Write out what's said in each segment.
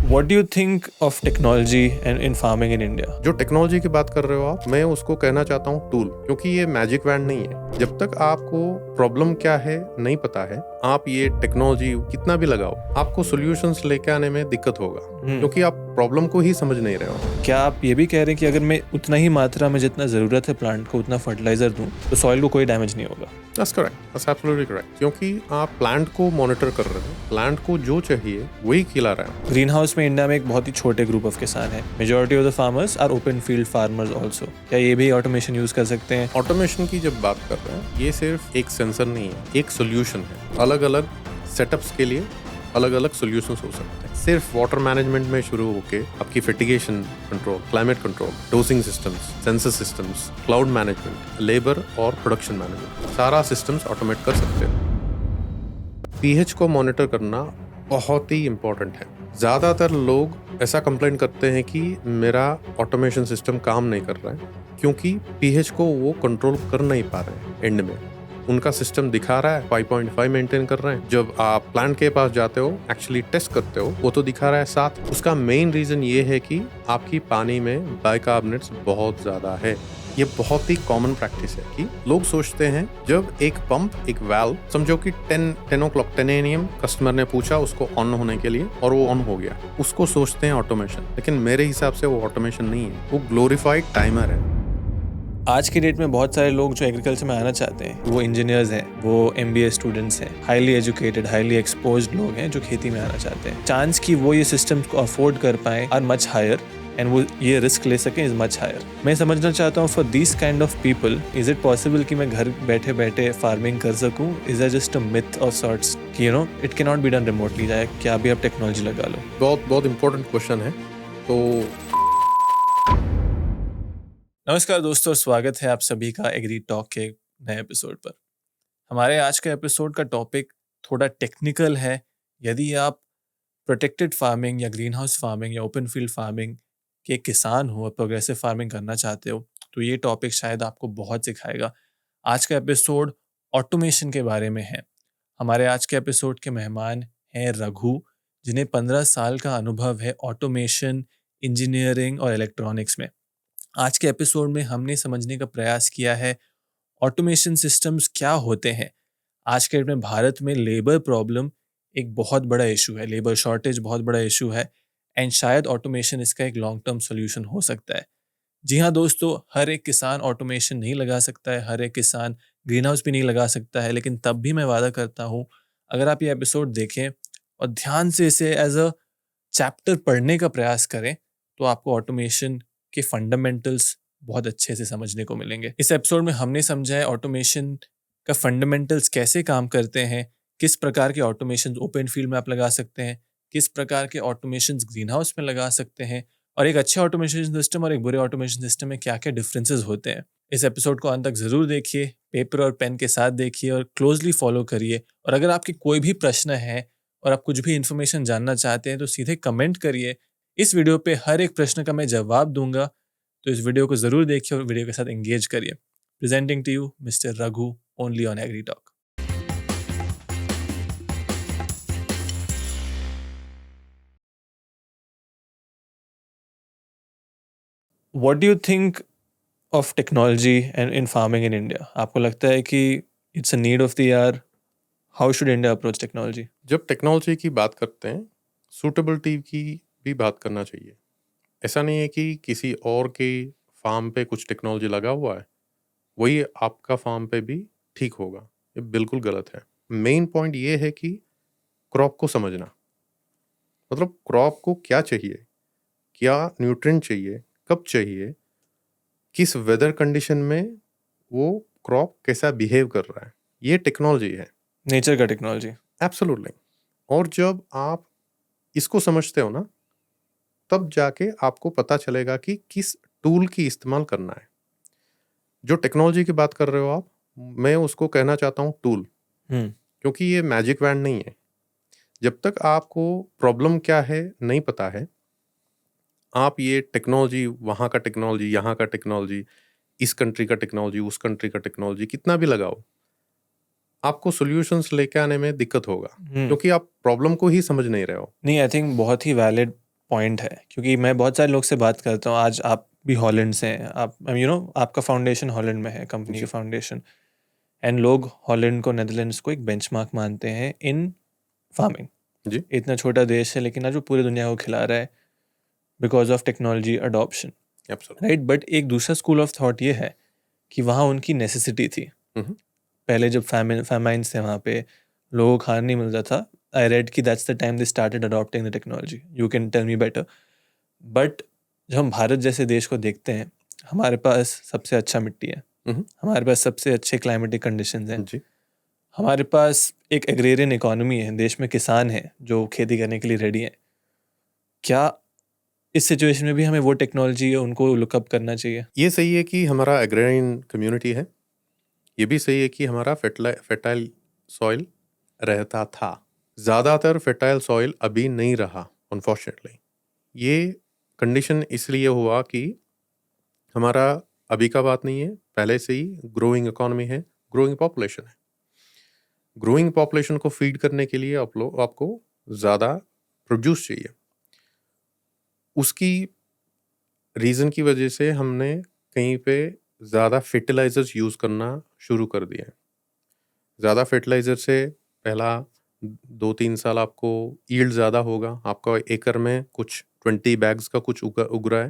What do you think of technology and in farming in India? जो technology की बात कर रहे हो आप, मैं उसको कहना चाहता हूँ टूल, क्योंकि ये मैजिक वैंड नहीं है। जब तक आपको प्रॉब्लम क्या है नहीं पता है, आप ये टेक्नोलॉजी कितना भी लगाओ, आपको सॉल्यूशंस लेके आने में दिक्कत होगा, क्योंकि आप प्रॉब्लम को ही समझ नहीं रहे हो। क्या आप ये भी कह रहे हैं कि अगर मैं उतना ही मात्रा में जितना ज़रूरत है प्लांट को उतना फर्टिलाइजर दूं तो सॉइल को कोई डैमेज नहीं होगा? That's correct. That's absolutely correct. क्योंकि आप प्लांट को मॉनिटर कर रहे हो, प्लांट को जो चाहिए वही खिला रहे हो। ग्रीन हाउस में इंडिया में एक बहुत ही छोटे ग्रुप ऑफ किसान है। Majority of the farmers are open field farmers also. क्या ये भी ऑटोमेशन यूज कर सकते हैं? ऑटोमेशन की जब बात कर रहे हैं, ये सिर्फ एक सेंसर नहीं है, एक सोल्यूशन है। अलग अलग सेटअप्स के लिए अलग अलग सोल्यूशंस हो सकते हैं। सिर्फ वाटर मैनेजमेंट में शुरू होके आपकी fertigation control, climate control, dosing systems, sensor systems, cloud management, labour और प्रोडक्शन मैनेजमेंट, सारा सिस्टम्स ऑटोमेट कर सकते हैं। पीएच को मॉनिटर करना बहुत ही इम्पोर्टेंट है। ज़्यादातर लोग ऐसा कंप्लेन करते हैं कि मेरा ऑटोमेशन सिस्टम काम नहीं कर रहा है, क्योंकि पीएच को वो कंट्रोल कर नहीं पा रहे हैं। एंड में उनका सिस्टम दिखा रहा है 5.5 मेंटेन कर रहे हैं, जब आप प्लांट के पास जाते हो, एक्चुअली टेस्ट करते हो, वो तो दिखा रहा है 7। उसका मेन रीजन ये है कि आपकी पानी में बाइकार्बोनेट्स बहुत ज्यादा है। ये बहुत ही कॉमन प्रैक्टिस है कि लोग सोचते हैं जब एक पंप, एक वाल्व, समझो कि 10 AM कस्टमर ने पूछा उसको ऑन होने के लिए और वो ऑन हो गया, उसको सोचते हैं ऑटोमेशन। लेकिन मेरे हिसाब से वो ऑटोमेशन नहीं है, वो ग्लोरीफाइड टाइमर है। आज की डेट में बहुत सारे लोग जो एग्रीकल्चर में आना चाहते हैं वो इंजीनियर्स हैं, वो MBA स्टूडेंट्स हैं, हाईली एजुकेटेड, हाईली एक्सपोज्ड लोग हैं जो खेती में आना चाहते हैं। चांस कि वो ये सिस्टम को अफोर्ड कर पाए आर मच हायर एंड वो ये रिस्क ले सकें इज मच हायर। मैं समझना चाहता हूँ for this kind of people is it possible कि मैं घर बैठे बैठे फार्मिंग कर सकूँ? Is that just a myth of sorts कि it can not be done remotely? जाए क्या भी आप टेक्नोलॉजी लगा लो? बहुत इंपॉर्टेंट क्वेश्चन है। तो नमस्कार दोस्तों, स्वागत है आप सभी का एग्री टॉक के नए एपिसोड पर। हमारे आज के एपिसोड का टॉपिक थोड़ा टेक्निकल है। यदि आप प्रोटेक्टेड फार्मिंग या ग्रीन हाउस फार्मिंग या ओपन फील्ड फार्मिंग के किसान हो, प्रोग्रेसिव फार्मिंग करना चाहते हो, तो ये टॉपिक शायद आपको बहुत सिखाएगा। आज का एपिसोड ऑटोमेशन के बारे में है। हमारे आज के एपिसोड के मेहमान हैं रघु, जिन्हें 15 साल का अनुभव है ऑटोमेशन, इंजीनियरिंग और इलेक्ट्रॉनिक्स में। आज के एपिसोड में हमने समझने का प्रयास किया है ऑटोमेशन सिस्टम्स क्या होते हैं। आज के डेट में भारत में लेबर प्रॉब्लम एक बहुत बड़ा इशू है, लेबर शॉर्टेज बहुत बड़ा इशू है एंड शायद ऑटोमेशन इसका एक लॉन्ग टर्म सोल्यूशन हो सकता है। जी हाँ दोस्तों, हर एक किसान ऑटोमेशन नहीं लगा सकता है, हर एक किसान ग्रीन हाउस भी नहीं लगा सकता है, लेकिन तब भी मैं वादा करता हूँ अगर आप ये एपिसोड देखें और ध्यान से इसे एज अ चैप्टर पढ़ने का प्रयास करें तो आपको ऑटोमेशन के फंडामेंटल्स बहुत अच्छे से समझने को मिलेंगे। इस एपिसोड में हमने समझा है ऑटोमेशन का फंडामेंटल्स कैसे काम करते हैं, किस प्रकार के ऑटोमेशन ओपन फील्ड में आप लगा सकते हैं, किस प्रकार के ऑटोमेशन ग्रीन हाउस में लगा सकते हैं, और एक अच्छे ऑटोमेशन सिस्टम और एक बुरे ऑटोमेशन सिस्टम में क्या क्या डिफरेंसेस होते हैं। इस एपिसोड को अंत तक जरूर देखिए, पेपर और पेन के साथ देखिए और क्लोजली फॉलो करिए। और अगर आपके कोई भी प्रश्न है और आप कुछ भी इन्फॉर्मेशन जानना चाहते हैं तो सीधे कमेंट करिए। इस वीडियो पे हर एक प्रश्न का मैं जवाब दूंगा, तो इस वीडियो को जरूर देखिए और वीडियो के साथ एंगेज करिए। Presenting to you mister Raghu, only on Agri Talk. What do you think of technology and in farming in India? आपको लगता है कि it's a need of the hour? How should India approach technology? जब technology की बात करते हैं, suitability की भी बात करना चाहिए। ऐसा नहीं है कि किसी और के फार्म पे कुछ टेक्नोलॉजी लगा हुआ है वही आपका फार्म पे भी ठीक होगा, ये बिल्कुल गलत है। मेन पॉइंट ये है कि क्रॉप को समझना, मतलब क्रॉप को क्या चाहिए, क्या न्यूट्रिएंट चाहिए, कब चाहिए, किस वेदर कंडीशन में वो क्रॉप कैसा बिहेव कर रहा है, ये टेक्नोलॉजी है, नेचर का टेक्नोलॉजी। एब्सोल्युटली। और जब आप इसको समझते हो ना, तब जाके आपको पता चलेगा कि किस टूल की इस्तेमाल करना है। जो टेक्नोलॉजी की बात कर रहे हो आप, मैं उसको कहना चाहता हूँ टूल, क्योंकि ये मैजिक वैंड नहीं है। जब तक आपको प्रॉब्लम क्या है नहीं पता है, आप ये टेक्नोलॉजी, वहाँ का टेक्नोलॉजी, यहाँ का टेक्नोलॉजी, इस कंट्री का टेक्नोलॉजी, उस कंट्री का टेक्नोलॉजी कितना भी लगाओ, आपको सॉल्यूशंस लेके आने में दिक्कत होगा, क्योंकि आप प्रॉब्लम को ही समझ नहीं रहे हो। नहीं, आई थिंक बहुत ही वैलिड पॉइंट है, क्योंकि मैं बहुत सारे लोग से बात करता हूँ, आज आप भी हॉलैंड से हैं, आप आपका फाउंडेशन हॉलैंड में है, कंपनी जी। के फाउंडेशन, एंड लोग हॉलैंड को, नेदरलैंड्स को एक बेंचमार्क मानते हैं इन फार्मिंग। जी। इतना छोटा देश है लेकिन आज वो पूरी दुनिया को खिला रहा है because of technology adoption, absolutely. Right. But एक दूसरा स्कूल ऑफ थॉट ये है कि वहाँ उनकी नेसेसिटी थी। पहले जब फैमाइन्स थे वहाँ पे लोगों को खाना नहीं मिलता था। आई रेड कि that's the time they started adopting the technology, you can tell me better. But जब हम भारत जैसे देश को देखते हैं, हमारे पास सबसे अच्छा मिट्टी है, हमारे पास सबसे अच्छे क्लाइमेटिक कंडीशंस हैं, जी। हमारे पास एक एग्रेरियन इकोनॉमी है, देश में किसान हैं जो खेती करने के लिए रेडी हैं। क्या इस सिचुएशन में भी हमें वो टेक्नोलॉजी उनको लुकअप करना चाहिए? ये सही है कि हमारा एग्रेरियन कम्युनिटी है, ये भी सही है कि हमारा फर्टाइल सॉइल रहता था। ज़्यादातर फर्टाइल सॉइल अभी नहीं रहा अनफॉर्चुनेटली। ये कंडीशन इसलिए हुआ कि हमारा अभी का बात नहीं है, पहले से ही ग्रोइंग इकोनॉमी है, ग्रोइंग पॉपुलेशन है। ग्रोइंग पॉपुलेशन को फीड करने के लिए आपको ज़्यादा प्रोड्यूस चाहिए। उसकी रीज़न की वजह से हमने कहीं पे ज़्यादा फर्टिलाइजर्स यूज़ करना शुरू कर दिया है। ज़्यादा फर्टिलाइज़र से पहला 2-3 साल आपको यील्ड ज़्यादा होगा। आपका एकड़ में कुछ 20 बैग्स का कुछ उग रहा है,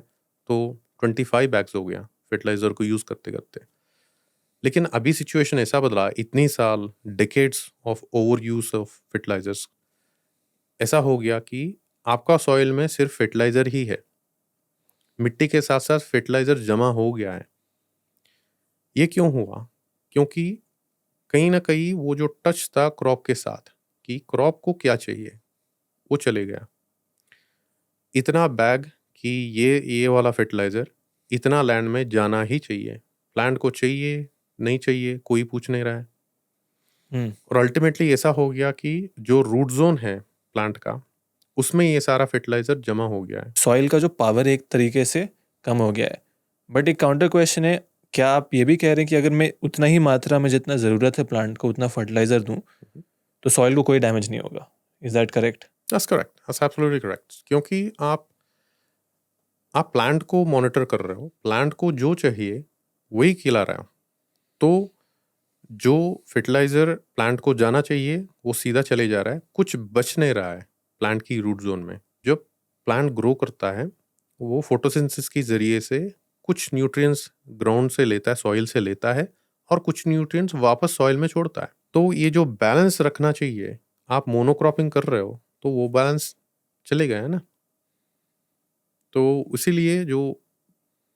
तो 25 बैग्स हो गया फर्टिलाइज़र को यूज़ करते-करते। लेकिन अभी सिचुएशन ऐसा बदला, इतनी साल decades of overuse of fertilisers, ऐसा हो गया कि आपका सॉइल में सिर्फ फर्टिलाइज़र ही है। मिट्टी के साथ-साथ फर्टिलाइज़र जमा हो गया है। ये क्यों हुआ? क्योंकि कहीं न कहीं वो जो टच था क्रॉप के साथ कि क्रॉप को क्या चाहिए, वो चले गया। इतना बैग कि ये वाला फर्टिलाइज़र इतना लैंड में जाना ही चाहिए। प्लांट को चाहिए, नहीं चाहिए, कोई पूछ नहीं रहा है। और अल्टीमेटली ऐसा हो गया कि जो रूट ज़ोन है प्लांट का, उसमें ये सारा फर्टिलाइज़र जमा हो गया है। सॉइल का जो पावर एक तरीके से कम हो गया है। बट एक काउंटर क्वेश्चन है, क्या आप ये भी कह रहे हैं कि अगर मैं उतना ही मात्रा में जितना ज़रूरत है प्लांट को उतना फर्टिलाइज़र दूँ, तो सॉइल को कोई डैमेज नहीं होगा? Is that correct? That's correct, that's absolutely correct. क्योंकि आप प्लांट को मॉनिटर कर रहे हो, प्लांट को जो चाहिए वही खिला रहे हो। तो जो फर्टिलाइज़र प्लांट को जाना चाहिए वो सीधा चले जा रहा है, कुछ बच नहीं रहा है प्लांट की रूट ज़ोन में। जब प्लांट ग्रो करता है, वो फोटोसिंथेसिस के ज़रिए से कुछ न्यूट्रिएंट्स ग्राउंड से लेता है, सॉइल से लेता है, और कुछ न्यूट्रिएंट्स वापस सॉइल में छोड़ता है। तो ये जो बैलेंस रखना चाहिए, आप मोनोक्रॉपिंग कर रहे हो तो वो बैलेंस चले गया है ना। तो इसीलिए जो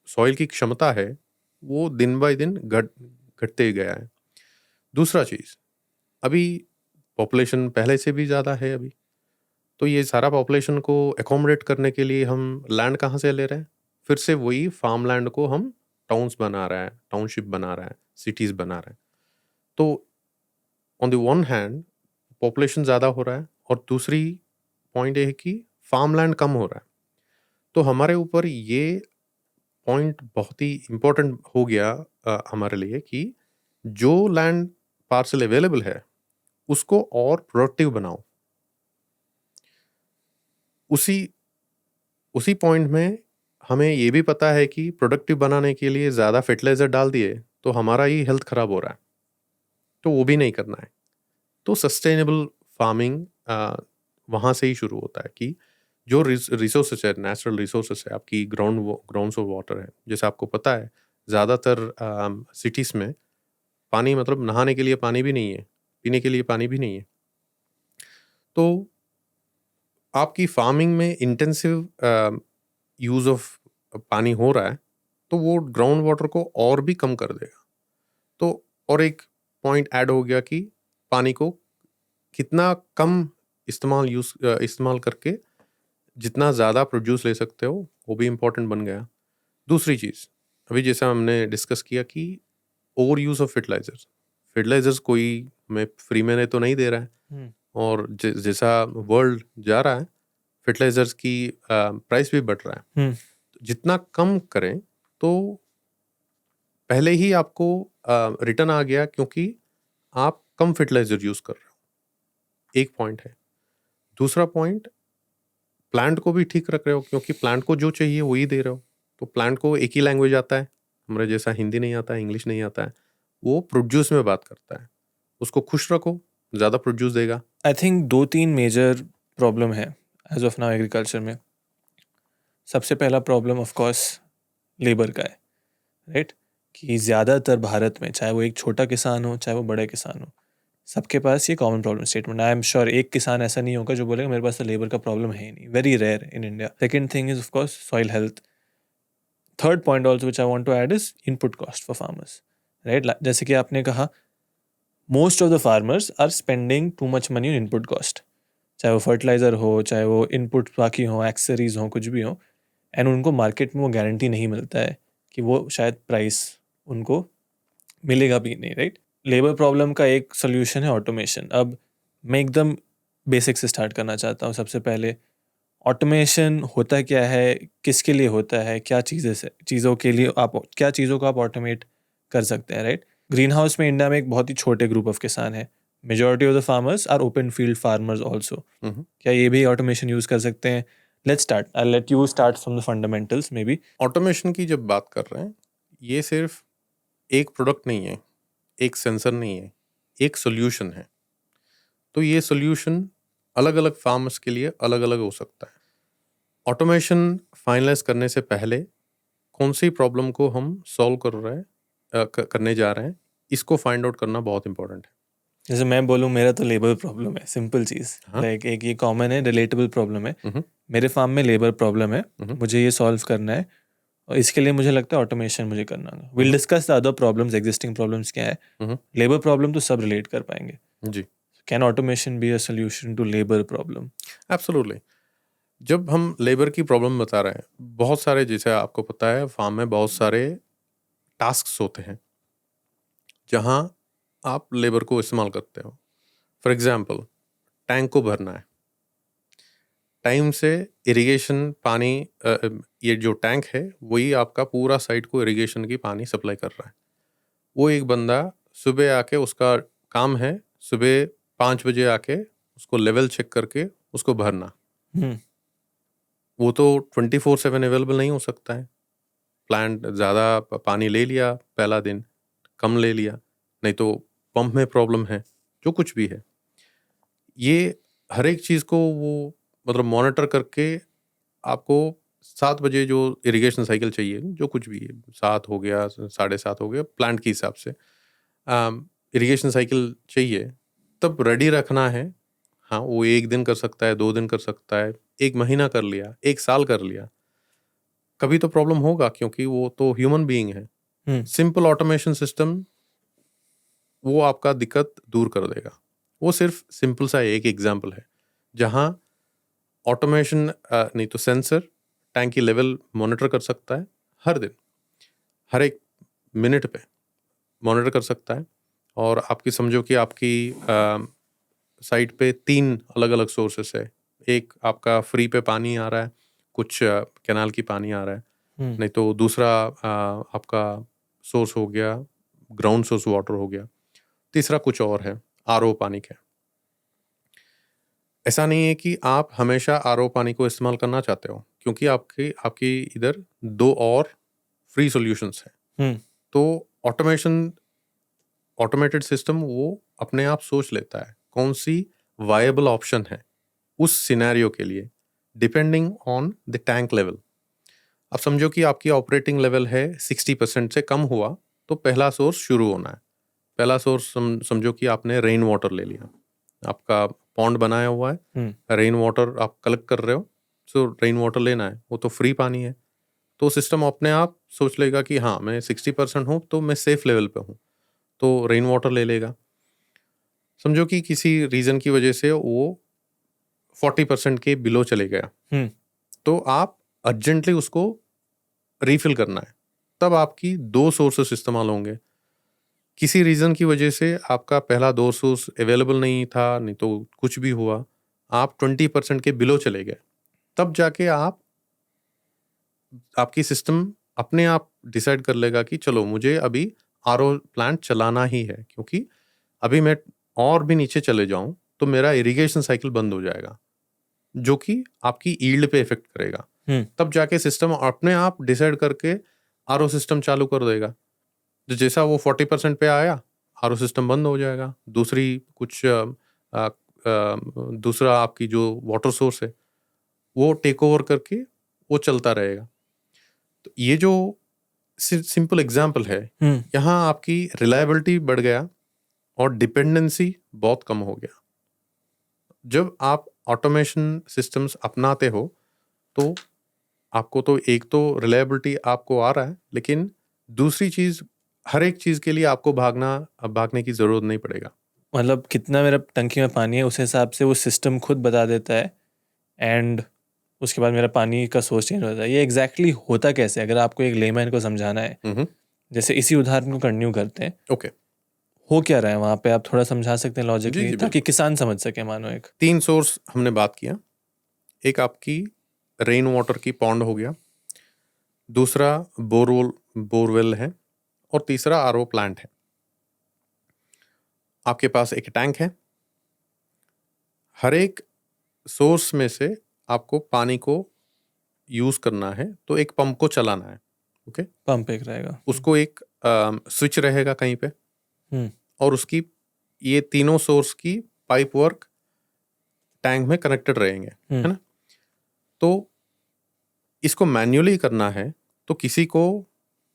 सॉइल की क्षमता है वो दिन बाय दिन घटते गया है। दूसरा चीज़, अभी पॉपुलेशन पहले से भी ज़्यादा है अभी, तो ये सारा पॉपुलेशन को एकोमोडेट करने के लिए हम लैंड कहाँ से ले रहे हैं? फिर से वही फार्म लैंड को हम टाउन्स बना रहा है, टाउनशिप बना रहा है, सिटीज़ बना रहा है। तो on the one hand population ज़्यादा हो रहा है, और दूसरी पॉइंट ये है कि फार्म लैंड कम हो रहा है। तो हमारे ऊपर ये पॉइंट बहुत ही इम्पोर्टेंट हो गया हमारे लिए कि जो लैंड पार्सल अवेलेबल है उसको और प्रोडक्टिव बनाओ। उसी उसी पॉइंट में हमें ये भी पता है कि प्रोडक्टिव बनाने के लिए ज़्यादा फर्टिलाइज़र डाल दिए तो हमारा ही हेल्थ ख़राब हो रहा है, तो वो भी नहीं करना है। तो सस्टेनेबल फार्मिंग वहाँ से ही शुरू होता है कि जो रिसोर्सेस है, नेचुरल रिसोर्सेस है, आपकी ग्राउंड्स ऑफ वाटर है। जैसे आपको पता है ज़्यादातर सिटीज़ में पानी, मतलब नहाने के लिए पानी भी नहीं है, पीने के लिए पानी भी नहीं है। तो आपकी फार्मिंग में इंटेंसिव यूज़ ऑफ पानी हो रहा है, तो वो ग्राउंड वाटर को और भी कम कर देगा। तो और एक पॉइंट ऐड हो गया कि पानी को कितना कम इस्तेमाल करके जितना ज़्यादा प्रोड्यूस ले सकते हो, वो भी इम्पोर्टेंट बन गया। दूसरी चीज़, अभी जैसा हमने डिस्कस किया कि ओवर यूज़ ऑफ फर्टिलाइजर्स कोई हमें फ्री में तो नहीं दे रहा है, और जैसा वर्ल्ड जा रहा है फर्टिलाइजर्स की प्राइस भी बढ़ रहा है। तो जितना कम करें तो पहले ही आपको रिटर्न आ गया, क्योंकि आप कम फर्टिलाइजर यूज़ कर रहे हो। एक पॉइंट है। दूसरा पॉइंट, प्लांट को भी ठीक रख रहे हो, क्योंकि प्लांट को जो चाहिए वही दे रहे हो। तो प्लांट को एक ही लैंग्वेज आता है, हमारे जैसा हिंदी नहीं आता है, इंग्लिश नहीं आता है, वो प्रोड्यूस में बात करता है। उसको खुश रखो, ज़्यादा प्रोड्यूस देगा। आई थिंक 2-3 मेजर प्रॉब्लम है एज ऑफ नाउ एग्रीकल्चर में। सबसे पहला प्रॉब्लम ऑफ कोर्स लेबर का है, राइट? कि ज़्यादातर भारत में, चाहे वो एक छोटा किसान हो चाहे वो बड़े किसान हो, सबके पास ये common problem statement. I am sure एक किसान ऐसा नहीं होगा जो बोलेगा मेरे पास तो लेबर का प्रॉब्लम है ही नहीं। Very rare in India. Second thing is of course soil health. Third point also which I want to add is input cost for farmers, right? जैसे कि आपने कहा, most of the farmers are spending too much money on input cost, चाहे वो fertiliser हो, चाहे वो input बाकी हो, एक्सेसरीज हो, कुछ भी हो, एंड उनको मार्केट में वो गारंटी नहीं मिलता है कि वो शायद प्राइस उनको मिलेगा भी नहीं, राइट? लेबर प्रॉब्लम का एक सोल्यूशन है ऑटोमेशन। अब मैं एकदम बेसिक से स्टार्ट करना चाहता हूँ। सबसे पहले ऑटोमेशन होता क्या है, किसके लिए होता है, क्या चीज़ों के लिए आप क्या चीज़ों को आप ऑटोमेट कर सकते हैं, राइट? ग्रीन हाउस में इंडिया में एक बहुत ही छोटे ग्रुप ऑफ किसान है। Majority of the farmers are open field farmers also. क्या ये भी ऑटोमेशन यूज़ कर सकते हैं? Let's start, I let you start from the fundamentals maybe. Automation की जब बात कर रहे हैं, ये सिर्फ एक प्रोडक्ट नहीं है, एक सेंसर नहीं है, एक सोल्यूशन है। तो ये सोल्यूशन अलग अलग फार्मर्स के लिए अलग अलग हो सकता है। ऑटोमेशन फाइनलाइज करने से पहले कौन सी प्रॉब्लम को हम सॉल्व करने जा रहे हैं, इसको फाइंड आउट करना बहुत इंपॉर्टेंट है। जैसे मैं बोलूँ मेरा तो लेबर प्रॉब्लम है, सिंपल चीज़। हाँ। लाइक एक ये कॉमन है, रिलेटेबल प्रॉब्लम है। मम्म, मेरे फार्म में लेबर प्रॉब्लम है, मम्म, मुझे ये सॉल्व करना है, और इसके लिए मुझे लगता है ऑटोमेशन मुझे करना है। Will discuss the other problems, existing problems क्या है। मम्म, लेबर प्रॉब्लम तो सब रिलेट कर पाएंगे। जी, can automation be a solution to labour problem? Absolutely. जब हम लेबर की प्रॉब्लम बता रहे हैं, बहुत सारे, जैसे आपको पता है, फार्म में बहुत सारे टास्क्स होते हैं जहां आप लेबर को इस्तेमाल करते हो। फॉर एग्जांपल, टैंक को भरना है, टाइम से इरिगेशन पानी, ये जो टैंक है वही आपका पूरा साइट को इरिगेशन की पानी सप्लाई कर रहा है। वो एक बंदा सुबह आके, उसका काम है सुबह 5 बजे आके उसको लेवल चेक करके उसको भरना। वो तो 24/7 अवेलेबल नहीं हो सकता है। प्लांट ज़्यादा पानी ले लिया पहला दिन, कम ले लिया, नहीं तो पंप में प्रॉब्लम है, जो कुछ भी है। ये हर एक चीज़ को वो मतलब मॉनिटर करके आपको 7 बजे जो इरिगेशन साइकिल चाहिए, जो कुछ भी है, 7 हो गया, 7:30 हो गया, प्लांट के हिसाब से इरिगेशन साइकिल चाहिए, तब रेडी रखना है। हाँ, वो 1 दिन कर सकता है, 2 दिन कर सकता है, 1 महीना कर लिया, 1 साल कर लिया। कभी तो प्रॉब्लम होगा, क्योंकि वो तो ह्यूमन बीइंग है। सिंपल ऑटोमेशन सिस्टम वो आपका दिक्कत दूर कर देगा। वो सिर्फ सिंपल सा एक एग्जाम्पल है जहाँ ऑटोमेशन नहीं तो सेंसर टैंक की लेवल मॉनिटर कर सकता है, हर दिन, हर एक मिनट पे मॉनिटर कर सकता है। और आपकी समझो कि आपकी साइट पे 3 अलग अलग सोर्सेस है। एक आपका फ्री पे पानी आ रहा है, कुछ कैनाल की पानी आ रहा है, नहीं तो दूसरा आपका सोर्स हो गया, ग्राउंड सोर्स वाटर हो गया, तीसरा कुछ और है, आरओ पानी का। ऐसा नहीं है कि आप हमेशा आरओ पानी को इस्तेमाल करना चाहते हो, क्योंकि आपकी इधर 2 और फ्री सॉल्यूशंस हैं। तो ऑटोमेटेड सिस्टम वो अपने आप सोच लेता है कौन सी वायबल ऑप्शन है उस सिनेरियो के लिए, depending on the tank level. अब समझो कि आपकी ऑपरेटिंग लेवल है 60% से कम हुआ, तो पहला सोर्स शुरू होना है। पहला सोर्स समझो कि आपने रेन वाटर ले लिया, आपका पॉन्ड बनाया हुआ है, रेन वाटर आप कलेक्ट कर रहे हो, सो रेन वाटर लेना है, वो तो फ्री पानी है। तो सिस्टम अपने आप सोच लेगा कि हाँ, मैं 60% हूँ तो मैं सेफ लेवल पे हूँ, तो रेन वाटर ले लेगा। समझो कि किसी रीज़न की वजह से वो 40% के बिलो चले गया, तो आप अर्जेंटली उसको रीफिल करना है, तब आपकी 2 सोर्सेस इस्तेमाल होंगे। किसी रीज़न की वजह से आपका पहला 2 सोर्स अवेलेबल नहीं था, नहीं तो कुछ भी हुआ, आप 20% के बिलो चले गए, तब जाके आपकी सिस्टम अपने आप डिसाइड कर लेगा कि चलो मुझे अभी आरओ प्लांट चलाना ही है, क्योंकि अभी मैं और भी नीचे चले जाऊं तो मेरा इरिगेशन साइकिल बंद हो जाएगा। जो कि आपकी ईल्ड पे इफेक्ट करेगा। तब जाके सिस्टम अपने आप डिसाइड करके आरओ सिस्टम चालू कर देगा। तो जैसा वो 40% पे आया, आरओ सिस्टम बंद हो जाएगा। दूसरा आपकी जो वाटर सोर्स है वो टेक ओवर करके वो चलता रहेगा। तो ये जो सिंपल एग्जाम्पल है, यहाँ आपकी रिलायबिलिटी बढ़ गया और डिपेंडेंसी बहुत कम हो गया। जब आप ऑटोमेशन सिस्टम्स अपनाते हो तो आपको तो एक तो रिलायबिलिटी आपको आ रहा है, लेकिन दूसरी चीज हर एक चीज के लिए आपको भागने की जरूरत नहीं पड़ेगा। मतलब कितना मेरा टंकी में पानी है उस हिसाब से वो सिस्टम खुद बता देता है, एंड उसके बाद मेरा पानी का सोर्स चेंज हो जाता है। ये एग्जैक्टली होता कैसे, अगर आपको एक लेमैन को समझाना है, जैसे इसी उदाहरण को कंटिन्यू करते हैं। ओके, हो क्या रहा है वहाँ पे, आप थोड़ा समझा सकते हैं लॉजिकली, जी, ताकि किसान समझ सके। मानो एक 3 सोर्स हमने बात किया। एक आपकी रेन वाटर की पॉन्ड हो गया, दूसरा बोरवेल है, और तीसरा आरओ प्लांट है। आपके पास एक टैंक है। हर एक सोर्स में से आपको पानी को यूज करना है तो एक पंप को चलाना है। ओके, पंप एक रहेगा, उसको एक स्विच रहेगा कहीं पे, और उसकी ये तीनों सोर्स की पाइप वर्क टैंक में कनेक्टेड रहेंगे, है ना। तो इसको मैन्युअली करना है तो किसी को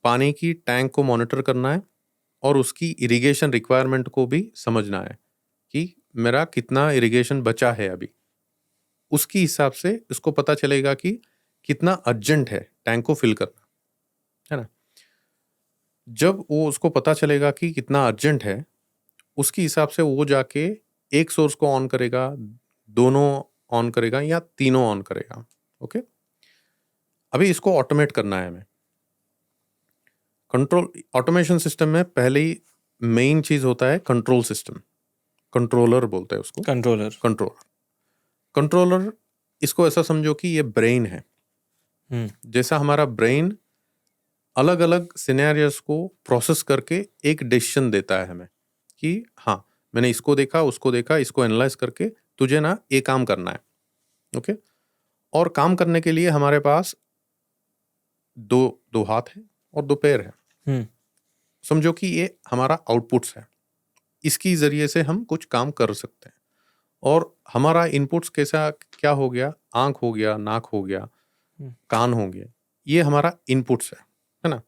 पानी की टैंक को मॉनिटर करना है और उसकी इरिगेशन रिक्वायरमेंट को भी समझना है कि मेरा कितना इरिगेशन बचा है अभी। उसकी हिसाब से उसको पता चलेगा कि कितना अर्जेंट है टैंक को फिल करना, है ना। जब वो उसको पता चलेगा कि कितना अर्जेंट है, उसके हिसाब से वो जाके एक सोर्स को ऑन करेगा, दोनों ऑन करेगा, या तीनों ऑन करेगा। ओके, अभी इसको ऑटोमेट करना है हमें। कंट्रोल ऑटोमेशन सिस्टम में पहले ही मेन चीज होता है कंट्रोल सिस्टम। कंट्रोलर बोलते हैं उसको, कंट्रोलर। इसको ऐसा समझो कि ये ब्रेन है। जैसा हमारा ब्रेन अलग अलग सिनेरियोस को प्रोसेस करके एक डिसीजन देता है हमें कि हाँ, मैंने इसको देखा, उसको देखा, इसको एनालाइज करके तुझे ना ये काम करना है। ओके, और काम करने के लिए हमारे पास दो हाथ है और 2 पैर है। समझो कि ये हमारा आउटपुट्स है। इसकी जरिए से हम कुछ काम कर सकते हैं। और हमारा इनपुट्स कैसा क्या हो गया, आंख हो गया, नाक हो गया, कान हो गया, ये हमारा इनपुट्स है ना।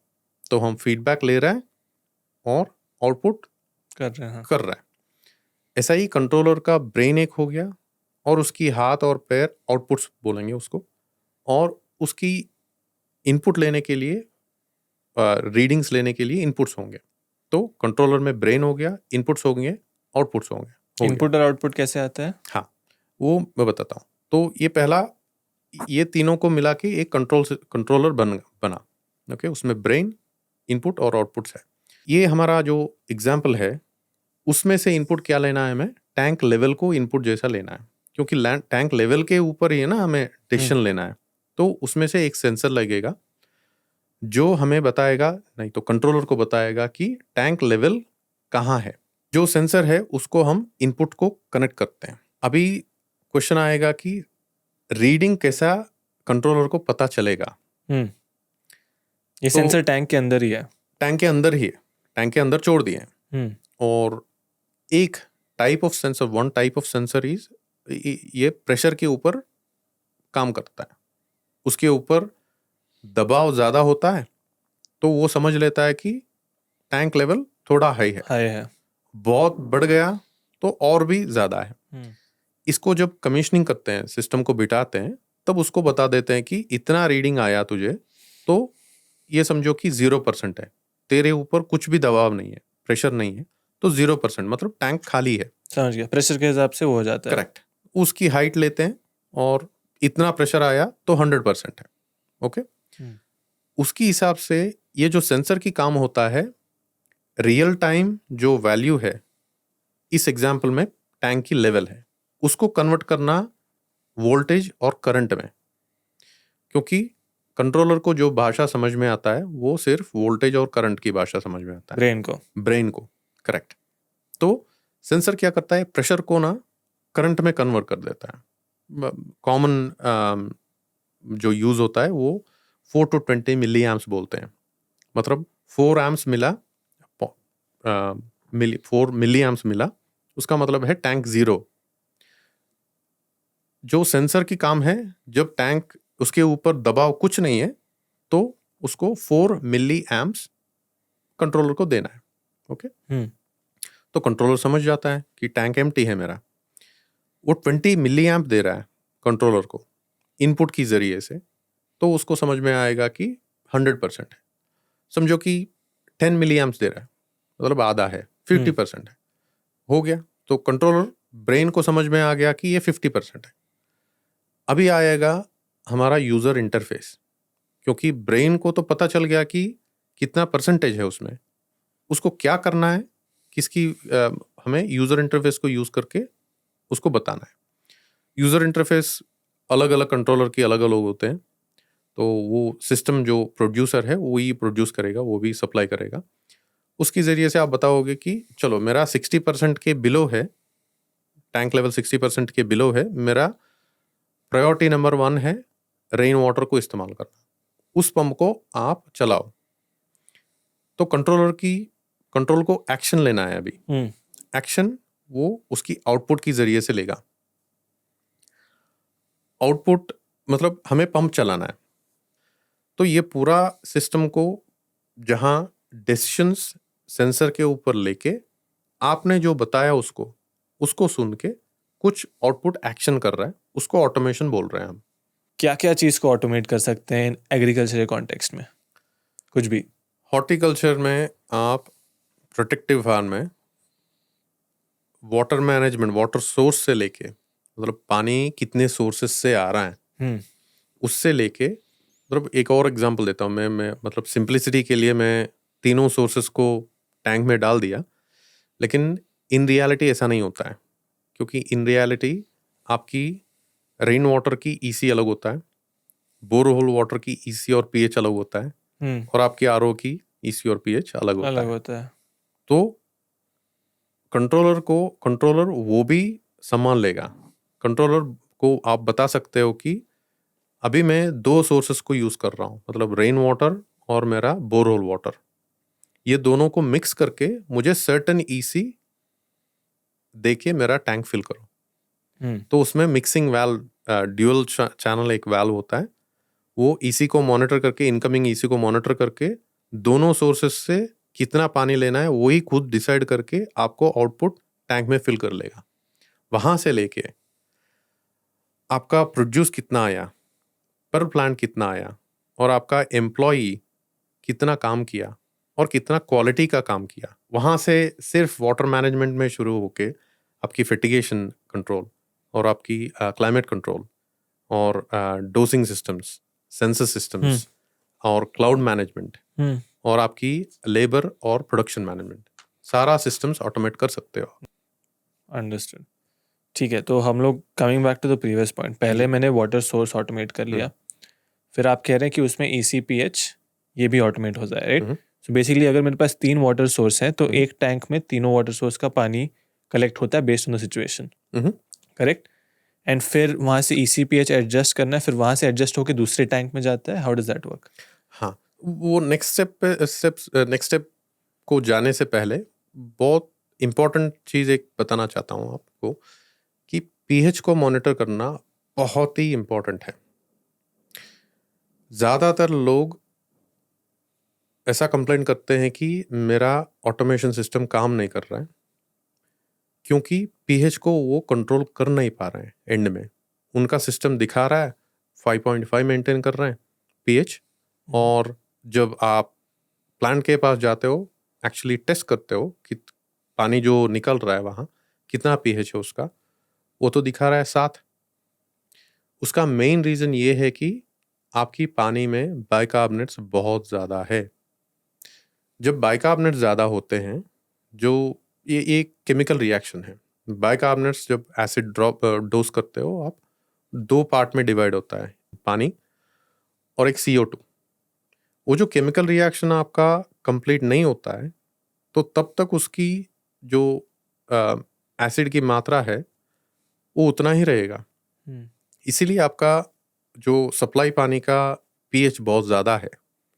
तो हम फीडबैक ले रहे हैं और आउटपुट कर रहे हैं। ऐसा ही कंट्रोलर का ब्रेन एक हो गया और उसकी हाथ और पैर आउटपुट्स बोलेंगे उसको, और उसकी इनपुट लेने के लिए रीडिंग्स लेने के लिए इनपुट्स होंगे। तो कंट्रोलर में ब्रेन हो गया, इनपुट्स होंगे, आउटपुट्स होंगे। इनपुट और आउटपुट कैसे आता है? हाँ, वो मैं बताता हूँ। तो ये पहला, ये तीनों को मिला के एक कंट्रोलर बना। ओके, उसमें ब्रेन, इनपुट और आउटपुट्स है। ये हमारा जो एग्जाम्पल है उसमें से इनपुट क्या लेना है हमें, टैंक लेवल को इनपुट जैसा लेना है, क्योंकि टैंक लेवल के ऊपर ही है ना हमें डिसीजन लेना है। तो उसमें से एक सेंसर लगेगा जो हमें बताएगा, नहीं तो कंट्रोलर को बताएगा कि टैंक लेवल कहाँ है। जो सेंसर है उसको हम इनपुट को कनेक्ट करते हैं। अभी क्वेश्चन आएगा कि रीडिंग कैसा कंट्रोलर को पता चलेगा। ये सेंसर टैंक के अंदर ही है, टैंक के अंदर ही है, टैंक के अंदर छोड़ दिए। और एक type of sensor, one type of sensor is, ये प्रेशर के ऊपर काम करता है। उसके ऊपर दबाव ज्यादा होता है तो वो समझ लेता है कि टैंक लेवल थोड़ा हाई है, बहुत बढ़ गया तो और भी ज्यादा है। इसको जब कमीशनिंग करते हैं, सिस्टम को बिठाते हैं, तब उसको बता देते हैं कि इतना रीडिंग आया तुझे, तो ये समझो कि 0% है, तेरे ऊपर कुछ भी दबाव नहीं है, प्रेशर नहीं है, तो 0%, मतलब टैंक खाली है। समझ गया, प्रेशर के हिसाब से वो हो जाता है। करेक्ट, उसकी हाइट लेते हैं और इतना प्रेशर आया तो 100% है। ओके, उसकी हिसाब से ये जो सेंसर की काम होता है, रियल टाइम जो वैल्यू है, इस एग्जाम्पल में टैंक की लेवल है, उसको कन्वर्ट करना वोल्टेज और करंट में। क्योंकि कंट्रोलर को जो भाषा समझ में आता है वो सिर्फ वोल्टेज और करंट की भाषा समझ में आता है, ब्रेन को। करेक्ट। तो सेंसर क्या करता है, प्रेशर को ना करंट में कन्वर्ट कर देता है। कॉमन जो यूज़ होता है वो 4 to 20 मिली एम्प्स बोलते हैं, मतलब 4 एम्प्स मिला, 4 मिली एम्प्स मिला, उसका मतलब है टैंक ज़ीरो। जो सेंसर की काम है, जब टैंक उसके ऊपर दबाव कुछ नहीं है तो उसको 4 मिली एम्प्स कंट्रोलर को देना है। ओके, तो कंट्रोलर समझ जाता है कि टैंक एम्प्टी है मेरा, वो 20 मिली एम्प दे रहा है कंट्रोलर को इनपुट की जरिए से, तो उसको समझ में आएगा कि 100% है। समझो कि 10 मिली एम्प्स दे रहा है, मतलब आधा है, 50% है, हो गया। तो कंट्रोलर ब्रेन को समझ में आ गया कि ये 50% है। अभी आएगा हमारा यूजर इंटरफेस, क्योंकि ब्रेन को तो पता चल गया कि कितना परसेंटेज है उसमें, उसको क्या करना है, किसकी हमें यूजर इंटरफेस को यूज करके उसको बताना है। यूजर इंटरफेस अलग अलग कंट्रोलर की अलग अलग होते हैं, तो वो सिस्टम जो प्रोड्यूसर है वो ही प्रोड्यूस करेगा, वो भी सप्लाई करेगा। उसके जरिए से आप बताओगे कि चलो मेरा 60% के बिलो है, टैंक लेवल 60% के बिलो है, मेरा प्रायोरिटी नंबर 1 है रेन वाटर को इस्तेमाल करना, उस पंप को आप चलाओ। तो कंट्रोल को एक्शन लेना है। अभी एक्शन वो उसकी आउटपुट की जरिए से लेगा। आउटपुट मतलब हमें पंप चलाना है, तो ये पूरा सिस्टम को जहां डिसीशंस सेंसर के ऊपर लेके आपने जो बताया उसको सुन के कुछ आउटपुट एक्शन कर रहा है, उसको ऑटोमेशन बोल रहे हैं हम। क्या क्या चीज़ को ऑटोमेट कर सकते हैं एग्रीकल्चर कॉन्टेक्स्ट में? कुछ भी। हॉर्टिकल्चर में आप प्रोटेक्टिव फार्म में वाटर मैनेजमेंट, वाटर सोर्स से लेके, मतलब पानी कितने सोर्सेस से आ रहा है उससे लेके, मतलब एक और एग्जांपल देता हूँ मैं मतलब सिंपलिसिटी के लिए मैं तीनों सोर्सेस को टैंक में डाल दिया, लेकिन इन रियलिटी ऐसा नहीं होता है, क्योंकि इन रियलिटी आपकी रेन वाटर की ईसी अलग होता है, बोरहोल वाटर की ईसी और पीएच अलग होता है, और आपकी आरओ की ईसी और पीएच अलग होता है। तो कंट्रोलर वो भी सम्मान लेगा। कंट्रोलर को आप बता सकते हो कि अभी मैं 2 सोर्सेस को यूज कर रहा हूँ, मतलब रेन वाटर और मेरा बोरहोल वाटर, ये दोनों को मिक्स करके मुझे सर्टेन ईसी देके मेरा टैंक फिल करो। तो उसमें मिक्सिंग वाल्व, ड्यूअल चैनल एक वाल्व होता है, वो ईसी को मॉनिटर करके, इनकमिंग ईसी को मॉनिटर करके दोनों सोर्सेस से कितना पानी लेना है वही खुद डिसाइड करके आपको आउटपुट टैंक में फिल कर लेगा। वहां से लेके आपका प्रोड्यूस कितना आया, पर प्लांट कितना आया, और आपका एम्प्लॉई कितना काम किया और कितना क्वालिटी का काम किया, वहां से सिर्फ वाटर मैनेजमेंट में शुरू होके आपकी फिटिगेशन कंट्रोल और आपकी क्लाइमेट कंट्रोल और डोसिंग सिस्टम्स, सेंसर सिस्टम्स और क्लाउड मैनेजमेंट और आपकी लेबर और प्रोडक्शन मैनेजमेंट, सारा सिस्टम्स ऑटोमेट कर सकते हो। अंडरस्टूड। ठीक है, तो हम लोग coming back to the previous point, पहले मैंने वाटर सोर्स ऑटोमेट कर लिया, फिर आप कह रहे हैं कि उसमें ECPH ये भी ऑटोमेट हो जाए, राइट? सो बेसिकली अगर मेरे पास 3 वाटर सोर्स हैं तो एक टैंक में तीनों वाटर सोर्स का पानी कलेक्ट होता है based on the situation, correct? And फिर वहाँ से ECPH एडजस्ट करना है, फिर वहाँ से एडजस्ट होकर दूसरे टैंक में जाता है। How does that work? हाँ, वो नेक्स्ट स्टेप को जाने से पहले बहुत इंपॉर्टेंट चीज़ एक बताना चाहता हूँ आपको कि पीएच को मॉनिटर करना बहुत ही इंपॉर्टेंट है। ज़्यादातर लोग ऐसा कंप्लेंट करते हैं कि मेरा ऑटोमेशन सिस्टम काम नहीं कर रहा है, क्योंकि पीएच को वो कंट्रोल कर नहीं पा रहे हैं। एंड में उनका सिस्टम दिखा रहा है 5.5 मेंटेन कर रहे हैं पीएच, और जब आप प्लांट के पास जाते हो, एक्चुअली टेस्ट करते हो कि पानी जो निकल रहा है वहाँ कितना पीएच है उसका, वो तो दिखा रहा है 7। उसका मेन रीज़न ये है कि आपकी पानी में बाइकार्बोनेट्स बहुत ज़्यादा है। जब बाइकार्बोनेट्स ज़्यादा होते हैं, जो ये एक केमिकल रिएक्शन है, बाइकार्बोनेट्स जब एसिड ड्रॉप डोज करते हो आप, 2 पार्ट में डिवाइड होता है, पानी और एक CO2। वो जो केमिकल रिएक्शन आपका कंप्लीट नहीं होता है, तो तब तक उसकी जो एसिड की मात्रा है वो उतना ही रहेगा। इसीलिए आपका जो सप्लाई पानी का पीएच बहुत ज़्यादा है।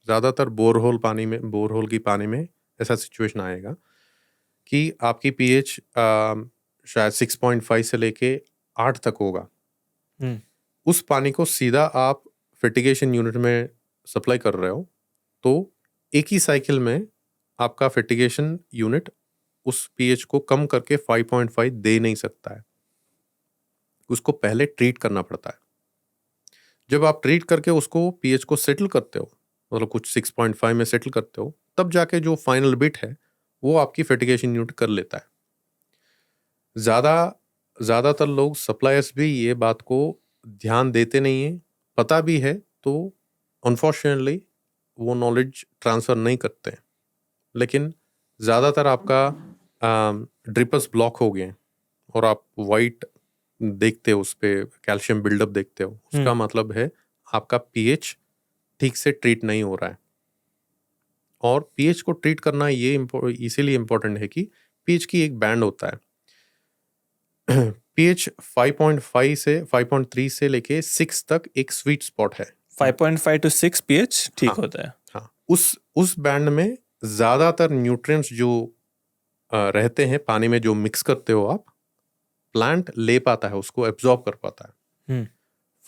ज़्यादातर बोरहोल की पानी में ऐसा सिचुएशन आएगा कि आपकी पीएच शायद 6.5 से लेके 8 तक होगा। उस पानी को सीधा आप फिटिगेशन यूनिट में सप्लाई कर रहे हो तो एक ही साइकिल में आपका फिटिगेशन यूनिट उस पीएच को कम करके 5.5 दे नहीं सकता है। उसको पहले ट्रीट करना पड़ता है। जब आप ट्रीट करके उसको पीएच को सेटल करते हो, मतलब कुछ 6.5 में सेटल करते हो, तब जाके जो फाइनल बिट है वो आपकी फिटिगेशन यूनिट कर लेता है। ज़्यादातर लोग सप्लायर्स भी ये बात को ध्यान देते नहीं हैं। पता भी है तो अनफॉर्चुनेटली वो नॉलेज ट्रांसफ़र नहीं करते हैं। लेकिन ज़्यादातर आपका ड्रिपर्स ब्लॉक हो गए और आप वाइट देखते हो, उस पर कैल्शियम बिल्डअप देखते हो, उसका मतलब है आपका पीएच ठीक से ट्रीट नहीं हो रहा है। और पीएच को ट्रीट करना ये इसीलिए इम्पोर्टेंट है कि पीएच की एक बैंड होता है। पीएच 5.5 से 5.3 से लेके 6 तक एक स्वीट स्पॉट है। 5.5 to 6 पीएच ठीक होता है। हाँ, उस बैंड में ज़्यादातर न्यूट्रिएंट्स जो रहते हैं पानी में, जो मिक्स करते हो आप, प्लांट ले पाता है, उसको एब्जॉर्ब कर पाता है।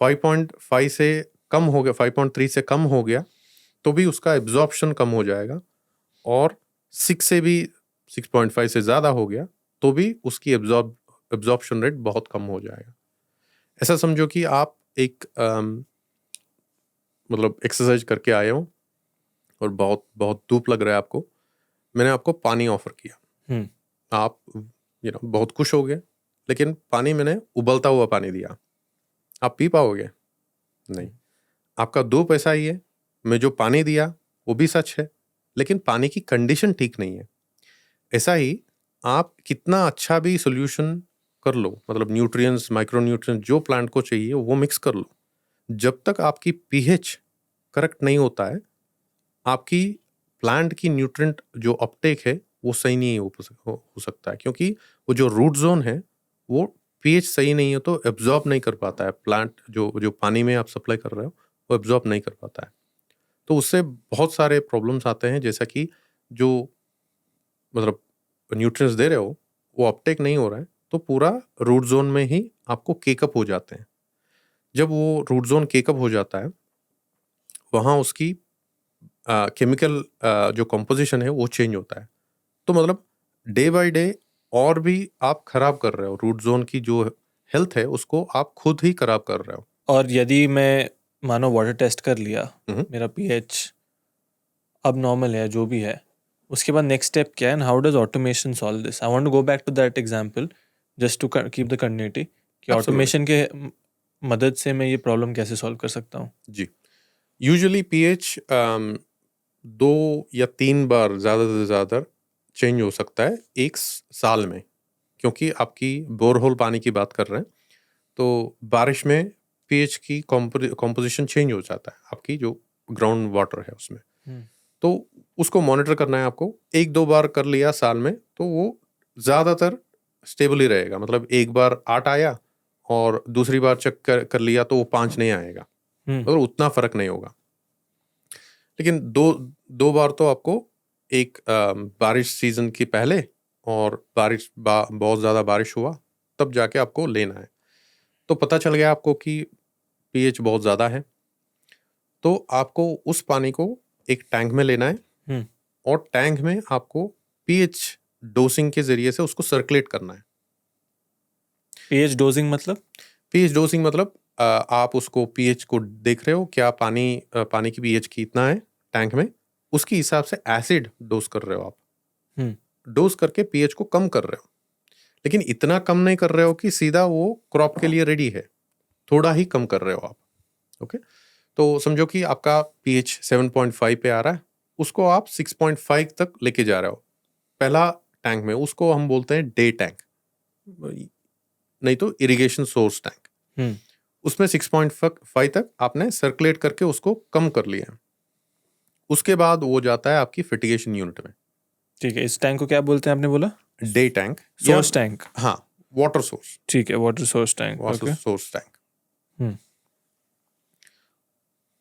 5.5 से कम हो गया, 5.3 से कम हो गया तो भी उसका एब्जॉर्प्शन कम हो जाएगा, और 6 से भी 6.5 से ज़्यादा हो गया तो भी उसकी एब्जॉर्प्शन रेट बहुत कम हो जाएगा। ऐसा समझो कि आप एक मतलब एक्सरसाइज करके आए हो और बहुत बहुत धूप लग रहा है आपको, मैंने आपको पानी ऑफर किया, आप बहुत खुश हो गए, लेकिन पानी मैंने उबलता हुआ पानी दिया, आप पी पाओगे? नहीं। आपका 2 पैसा ही है, मैं जो पानी दिया वो भी सच है, लेकिन पानी की कंडीशन ठीक नहीं है। ऐसा ही आप कितना अच्छा भी सोल्यूशन कर लो, मतलब न्यूट्रिएंट्स, माइक्रो न्यूट्रिएंट्स जो प्लांट को चाहिए वो मिक्स कर लो, जब तक आपकी पीएच करेक्ट नहीं होता है, आपकी प्लांट की न्यूट्रिएंट जो अपटेक है वो सही नहीं हो सकता है, क्योंकि वो जो रूट जोन है वो पीएच सही नहीं है तो एब्जॉर्ब नहीं कर पाता है। प्लांट जो पानी में आप सप्लाई कर रहे हो वो एब्जॉर्ब नहीं कर पाता है, तो उससे बहुत सारे प्रॉब्लम्स आते हैं, जैसा कि जो मतलब न्यूट्रिएंट्स दे रहे हो वो अपटेक नहीं हो रहा है तो पूरा रूट जोन में ही आपको केकअप हो जाते हैं। जब वो रूट जोन केकअप हो जाता है, वहाँ उसकी केमिकल जो कंपोजिशन है वो चेंज होता है, तो मतलब डे बाय डे और भी आप खराब कर रहे हो, रूट जोन की जो हेल्थ है उसको आप खुद ही खराब कर रहे हो। और यदि मैं मानो वाटर टेस्ट कर लिया, मेरा पीएच अब नॉर्मल है, जो भी है, उसके बाद नेक्स्ट स्टेप क्या है, and how does automation solve this? I want to go back to that example just to keep the continuity कि ऑटोमेशन के मदद से मैं ये प्रॉब्लम कैसे सॉल्व कर सकता हूँ। जी, यूजुअली पीएच 2 या 3 बार ज़्यादा से ज़्यादा चेंज हो सकता है एक साल में, क्योंकि आपकी बोरहोल पानी की बात कर रहे हैं तो बारिश में पीएच की कॉम्पोजिशन चेंज हो जाता है, आपकी जो ग्राउंड वाटर है उसमें, तो उसको मॉनिटर करना है आपको। 1-2 बार कर लिया साल में तो वो ज़्यादातर स्टेबल ही रहेगा, मतलब एक बार 8 आया और दूसरी बार चेक कर लिया तो वो 5 नहीं आएगा, और उतना फर्क नहीं होगा। लेकिन दो बार तो आपको एक बारिश सीजन की पहले और बहुत ज़्यादा बारिश हुआ तब जाके आपको लेना है। तो पता चल गया आपको कि पीएच बहुत ज़्यादा है, तो आपको उस पानी को एक टैंक में लेना है और टैंक में आपको पीएच डोजिंग के जरिए से उसको सर्कुलेट करना है। पीएच डोजिंग मतलब? पीएच डोजिंग मतलब आप उसको पीएच को देख रहे हो, क्या पानी की पीएच कितना है टैंक में, उसके हिसाब से एसिड डोज कर रहे हो आप। डोज करके पीएच को कम कर रहे हो, लेकिन इतना कम नहीं कर रहे हो कि सीधा वो क्रॉप के लिए रेडी है, थोड़ा ही कम कर रहे हो आप। ओके, तो समझो कि आपका पीएच 7.5 पे आ रहा है, उसको आप 6.5 तक लेके जा रहे हो पहला टैंक में, उसको हम बोलते हैं डे टैंक, नहीं तो इरिगेशन सोर्स टैंक। उसमें 6.5 तक आपने सर्कुलेट करके उसको कम कर लिया, उसके बाद वो जाता है आपकी फिटिगेशन यूनिट में। ठीक है, इस टैंक को क्या बोलते हैं आपने बोला? Day tank, source tank. हाँ, वाटर सोर्स। ठीक है, water source tank. Water source tank. Hmm.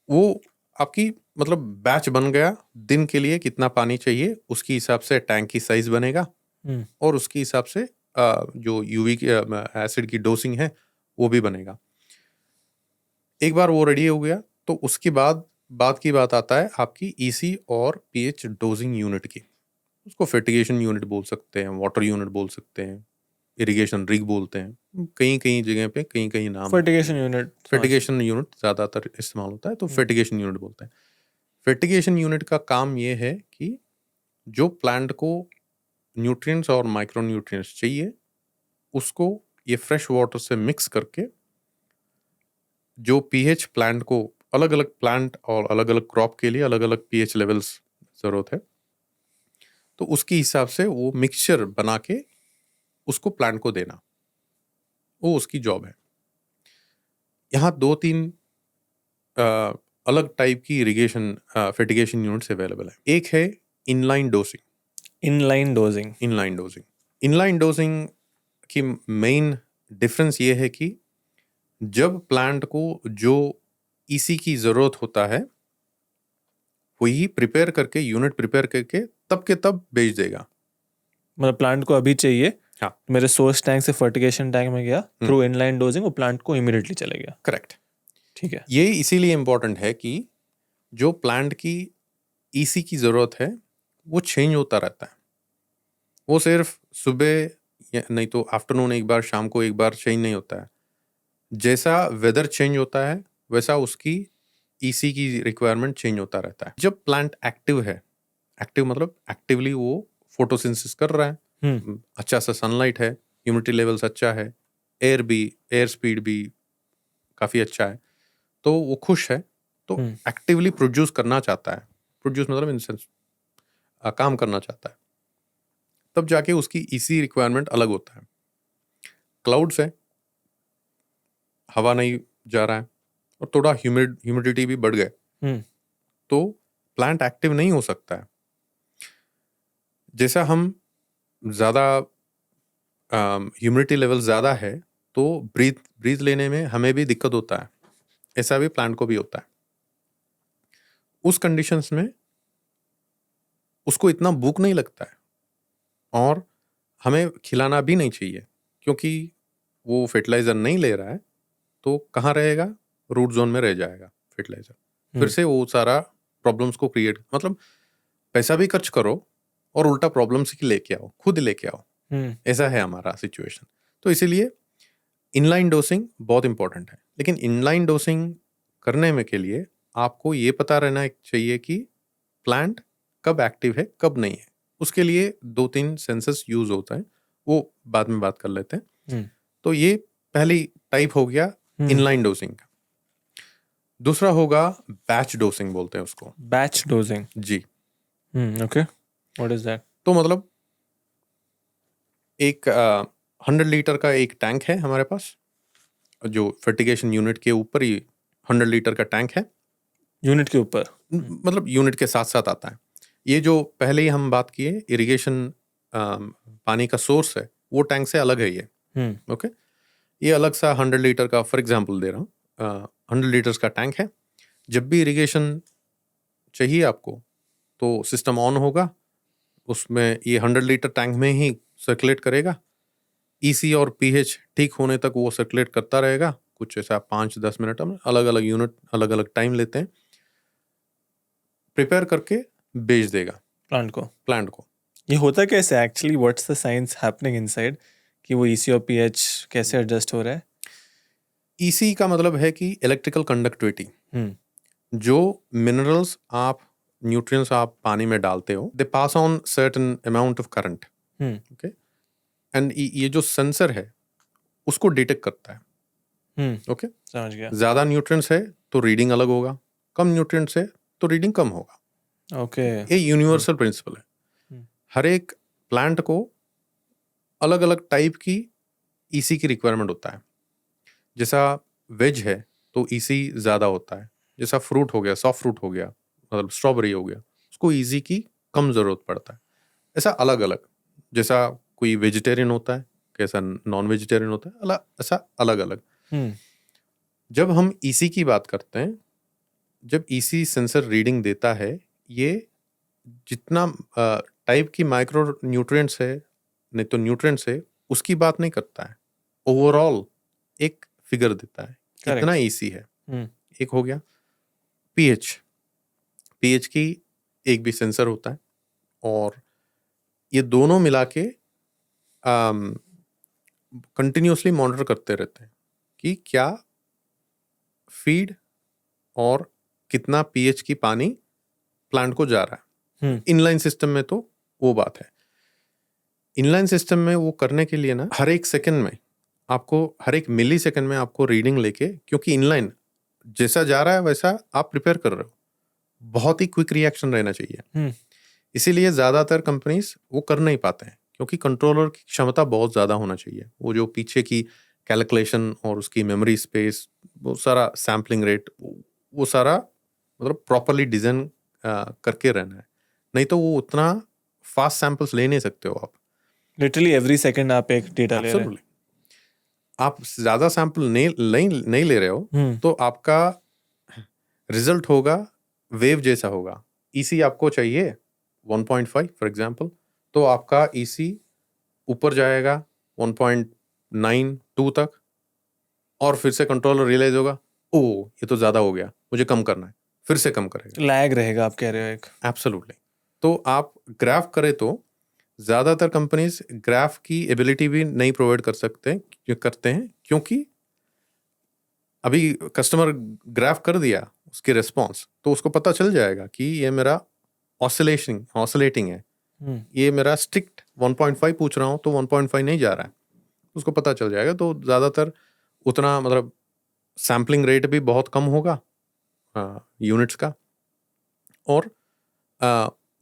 वो आपकी मतलब बैच बन गया, दिन के लिए कितना पानी चाहिए उसके हिसाब से टैंक की साइज बनेगा हम्म। और उसके हिसाब से जो यूवी की एसिड की डोसिंग है वो भी बनेगा। एक बार वो रेडी हो गया तो उसके बाद की बात आता है आपकी ईसी और पीएच डोजिंग यूनिट की। उसको फर्टिगेशन यूनिट बोल सकते हैं, वाटर यूनिट बोल सकते हैं, इरिगेशन रिग बोलते हैं, कहीं कहीं जगह पे कहीं कहीं नाम है। Fertigation unit. फर्टिगेशन यूनिट ज़्यादातर इस्तेमाल होता है तो हम्म। फर्टिगेशन यूनिट बोलते हैं। फर्टिगेशन यूनिट का काम ये है कि जो प्लांट को न्यूट्रिएंट्स और माइक्रो न्यूट्रिएंट्स चाहिए उसको ये फ्रेश वाटर से मिक्स करके जो पीएच प्लांट को, अलग अलग प्लांट और अलग अलग क्रॉप के लिए अलग अलग पीएच लेवल्स ज़रूरत है, तो उसके हिसाब से वो मिक्सचर बना के उसको प्लांट को देना, वो उसकी जॉब है। यहाँ 2-3 अलग टाइप की इरिगेशन फर्टिगेशन यूनिट्स अवेलेबल है। एक है inline dosing. Inline dosing. Inline dosing inline dosing की मेन डिफरेंस ये है कि जब प्लांट को जो ईसी की ज़रूरत होता है वही प्रिपेयर करके, यूनिट प्रिपेयर करके तब के तब भेज देगा। मतलब प्लांट को अभी चाहिए, हाँ, मेरे सोर्स टैंक से फर्टिगेशन टैंक में गया, थ्रू इनलाइन डोजिंग वो प्लांट को इमीडिएटली चले गया। करेक्ट। ठीक है। ये इसीलिए इम्पोर्टेंट है कि जो प्लांट की ईसी की ज़रूरत है वो चेंज होता रहता है। वो सिर्फ सुबह या नहीं तो आफ्टरनून एक बार, शाम को एक बार चेंज नहीं होता है। जैसा वेदर चेंज होता है वैसा उसकी ईसी की रिक्वायरमेंट चेंज होता रहता है। जब प्लांट एक्टिव है, एक्टिव मतलब एक्टिवली वो फोटोसिंथेसिस कर रहा है, अच्छा सा सनलाइट है, ह्यूमिडिटी लेवल्स अच्छा है, एयर स्पीड भी काफ़ी अच्छा है, तो वो खुश है, तो एक्टिवली प्रोड्यूस करना चाहता है। प्रोड्यूस मतलब इन सेंस काम करना चाहता है, तब जाके उसकी ईसी रिक्वायरमेंट अलग होता है। क्लाउड्स है, हवा नहीं जा रहा है और थोड़ा ह्यूमिडिटी भी बढ़ गए तो प्लांट एक्टिव नहीं हो सकता है। जैसा हम ज़्यादा ह्यूमिडिटी लेवल ज़्यादा है तो ब्रीथ लेने में हमें भी दिक्कत होता है, ऐसा भी प्लांट को भी होता है। उस कंडीशंस में उसको इतना भूख नहीं लगता है और हमें खिलाना भी नहीं चाहिए, क्योंकि वो फर्टिलाइज़र नहीं ले रहा है तो कहाँ रहेगा, रूट जोन में रह जाएगा फर्टिलाइज़र। फिर से वो सारा प्रॉब्लम्स को क्रिएट, मतलब पैसा भी खर्च करो और उल्टा प्रॉब्लम्स की लेके आओ, खुद लेके आओ, ऐसा है हमारा सिचुएशन। तो इसीलिए इनलाइन डोसिंग बहुत इंपॉर्टेंट है। लेकिन इनलाइन डोसिंग करने में के लिए आपको ये पता रहना चाहिए कि प्लांट कब एक्टिव है कब नहीं है। उसके लिए 2-3 सेंसर्स यूज होता है, वो बाद में बात कर लेते हैं। तो ये पहली टाइप हो गया इनलाइन डोसिंग का। दूसरा होगा बैच डोसिंग, बोलते हैं उसको। Batch dosing. जी। Okay, what is that? तो मतलब एक 100 लीटर का एक टैंक है हमारे पास, जो फर्टिगेशन यूनिट के ऊपर ही 100 लीटर का टैंक है। यूनिट के ऊपर? मतलब यूनिट के साथ साथ आता है। ये जो पहले ही हम बात किए इरिगेशन पानी का सोर्स है, वो टैंक से अलग है ये। ओके, ये अलग सा 100 लीटर का, फॉर एग्जांपल दे रहा हूँ, 100 लीटर्स का टैंक है। जब भी इरिगेशन चाहिए आपको तो सिस्टम ऑन होगा, उसमें ये 100 लीटर टैंक में ही सर्कुलेट करेगा। ईसी और पीएच ठीक होने तक वो सर्कुलेट करता रहेगा, कुछ ऐसा 5-10 मिनट में। अलग अलग यूनिट अलग अलग टाइम लेते हैं, प्रिपेयर करके भेज देगा प्लांट को। ये होता कैसे actually? What's the science happening inside कि वो ईसी और पीएच कैसे एडजस्ट हो रहा है? ईसी का मतलब है कि इलेक्ट्रिकल कंडक्टिविटी। जो मिनरल्स आप, न्यूट्रिएंट्स आप पानी में डालते हो, they pass on certain amount of current. Okay, and ये जो सेंसर है उसको डिटेक्ट करता है। ओके, समझ गया। ज्यादा न्यूट्रिएंट्स है तो रीडिंग अलग होगा, कम न्यूट्रिएंट्स है तो रीडिंग कम होगा। ओके, ये यूनिवर्सल प्रिंसिपल है। हर एक प्लांट को अलग अलग टाइप की ईसी की रिक्वायरमेंट होता है। जैसा वेज है तो ईसी ज़्यादा होता है, जैसा फ्रूट हो गया, सॉफ्ट फ्रूट हो गया, मतलब स्ट्रॉबेरी हो गया, उसको ईसी की कम ज़रूरत पड़ता है। ऐसा अलग अलग, जैसा कोई वेजिटेरियन होता है, कैसा नॉन वेजिटेरियन होता है, ऐसा अलग अलग। जब हम ईसी की बात करते हैं, जब ईसी सेंसर रीडिंग देता है, ये जितना टाइप की माइक्रो न्यूट्रिएंट्स है, नहीं तो न्यूट्रिएंट्स है, उसकी बात नहीं करता है। ओवरऑल एक फिगर देता है कितना करेक्ट। ईसी है। एक हो गया पीएच। पीएच की एक भी सेंसर होता है, और ये दोनों मिला के कंटिन्यूसली मॉनिटर करते रहते हैं कि क्या फीड और कितना पीएच की पानी प्लांट को जा रहा है। इनलाइन सिस्टम में तो वो बात है। इनलाइन सिस्टम में वो करने के लिए ना हर एक सेकंड में आपको, हर एक मिली सेकंड में आपको रीडिंग लेके, क्योंकि इनलाइन जैसा जा रहा है वैसा आप प्रिपेयर कर रहे हो, बहुत ही क्विक रिएक्शन रहना चाहिए। इसीलिए ज्यादातर कंपनीज वो कर नहीं पाते हैं, क्योंकि कंट्रोलर की क्षमता बहुत ज्यादा होना चाहिए। वो जो पीछे की कैलकुलेशन और उसकी मेमोरी स्पेस, वो सारा सैम्पलिंग रेट, वो सारा मतलब प्रॉपरली डिजाइन करके रहना है, नहीं तो वो उतना फास्ट सैंपल्स ले नहीं सकते हो आप। लिटरली एवरी सेकंड आप एक डेटा ले रहे हैं। एब्सोल्युटली। आप ज्यादा सैंपल नहीं ले रहे हो तो आपका रिजल्ट होगा वेव जैसा होगा। ईसी आपको चाहिए 1.5 फॉर एग्जांपल, तो आपका ईसी ऊपर जाएगा 1.92 तक, और फिर से कंट्रोलर रियलाइज होगा, ओ ये तो ज्यादा हो गया, मुझे कम करना है, फिर से कम करेगा। लैग रहेगा, आप कह रहे हो एक। एब्सोल्युटली। तो आप ग्राफ करें तो ज्यादातर कंपनीज ग्राफ की एबिलिटी भी नहीं प्रोवाइड करते हैं, क्योंकि अभी कस्टमर ग्राफ कर दिया उसकी रिस्पॉन्स, तो उसको पता चल जाएगा कि ये मेरा ऑसिलेटिंग है, ये मेरा स्ट्रिक्ट 1.5 पूछ रहा हूँ तो 1.5 नहीं जा रहा है, उसको पता चल जाएगा। तो ज़्यादातर उतना मतलब सैम्पलिंग रेट भी बहुत कम होगा यूनिट्स का, और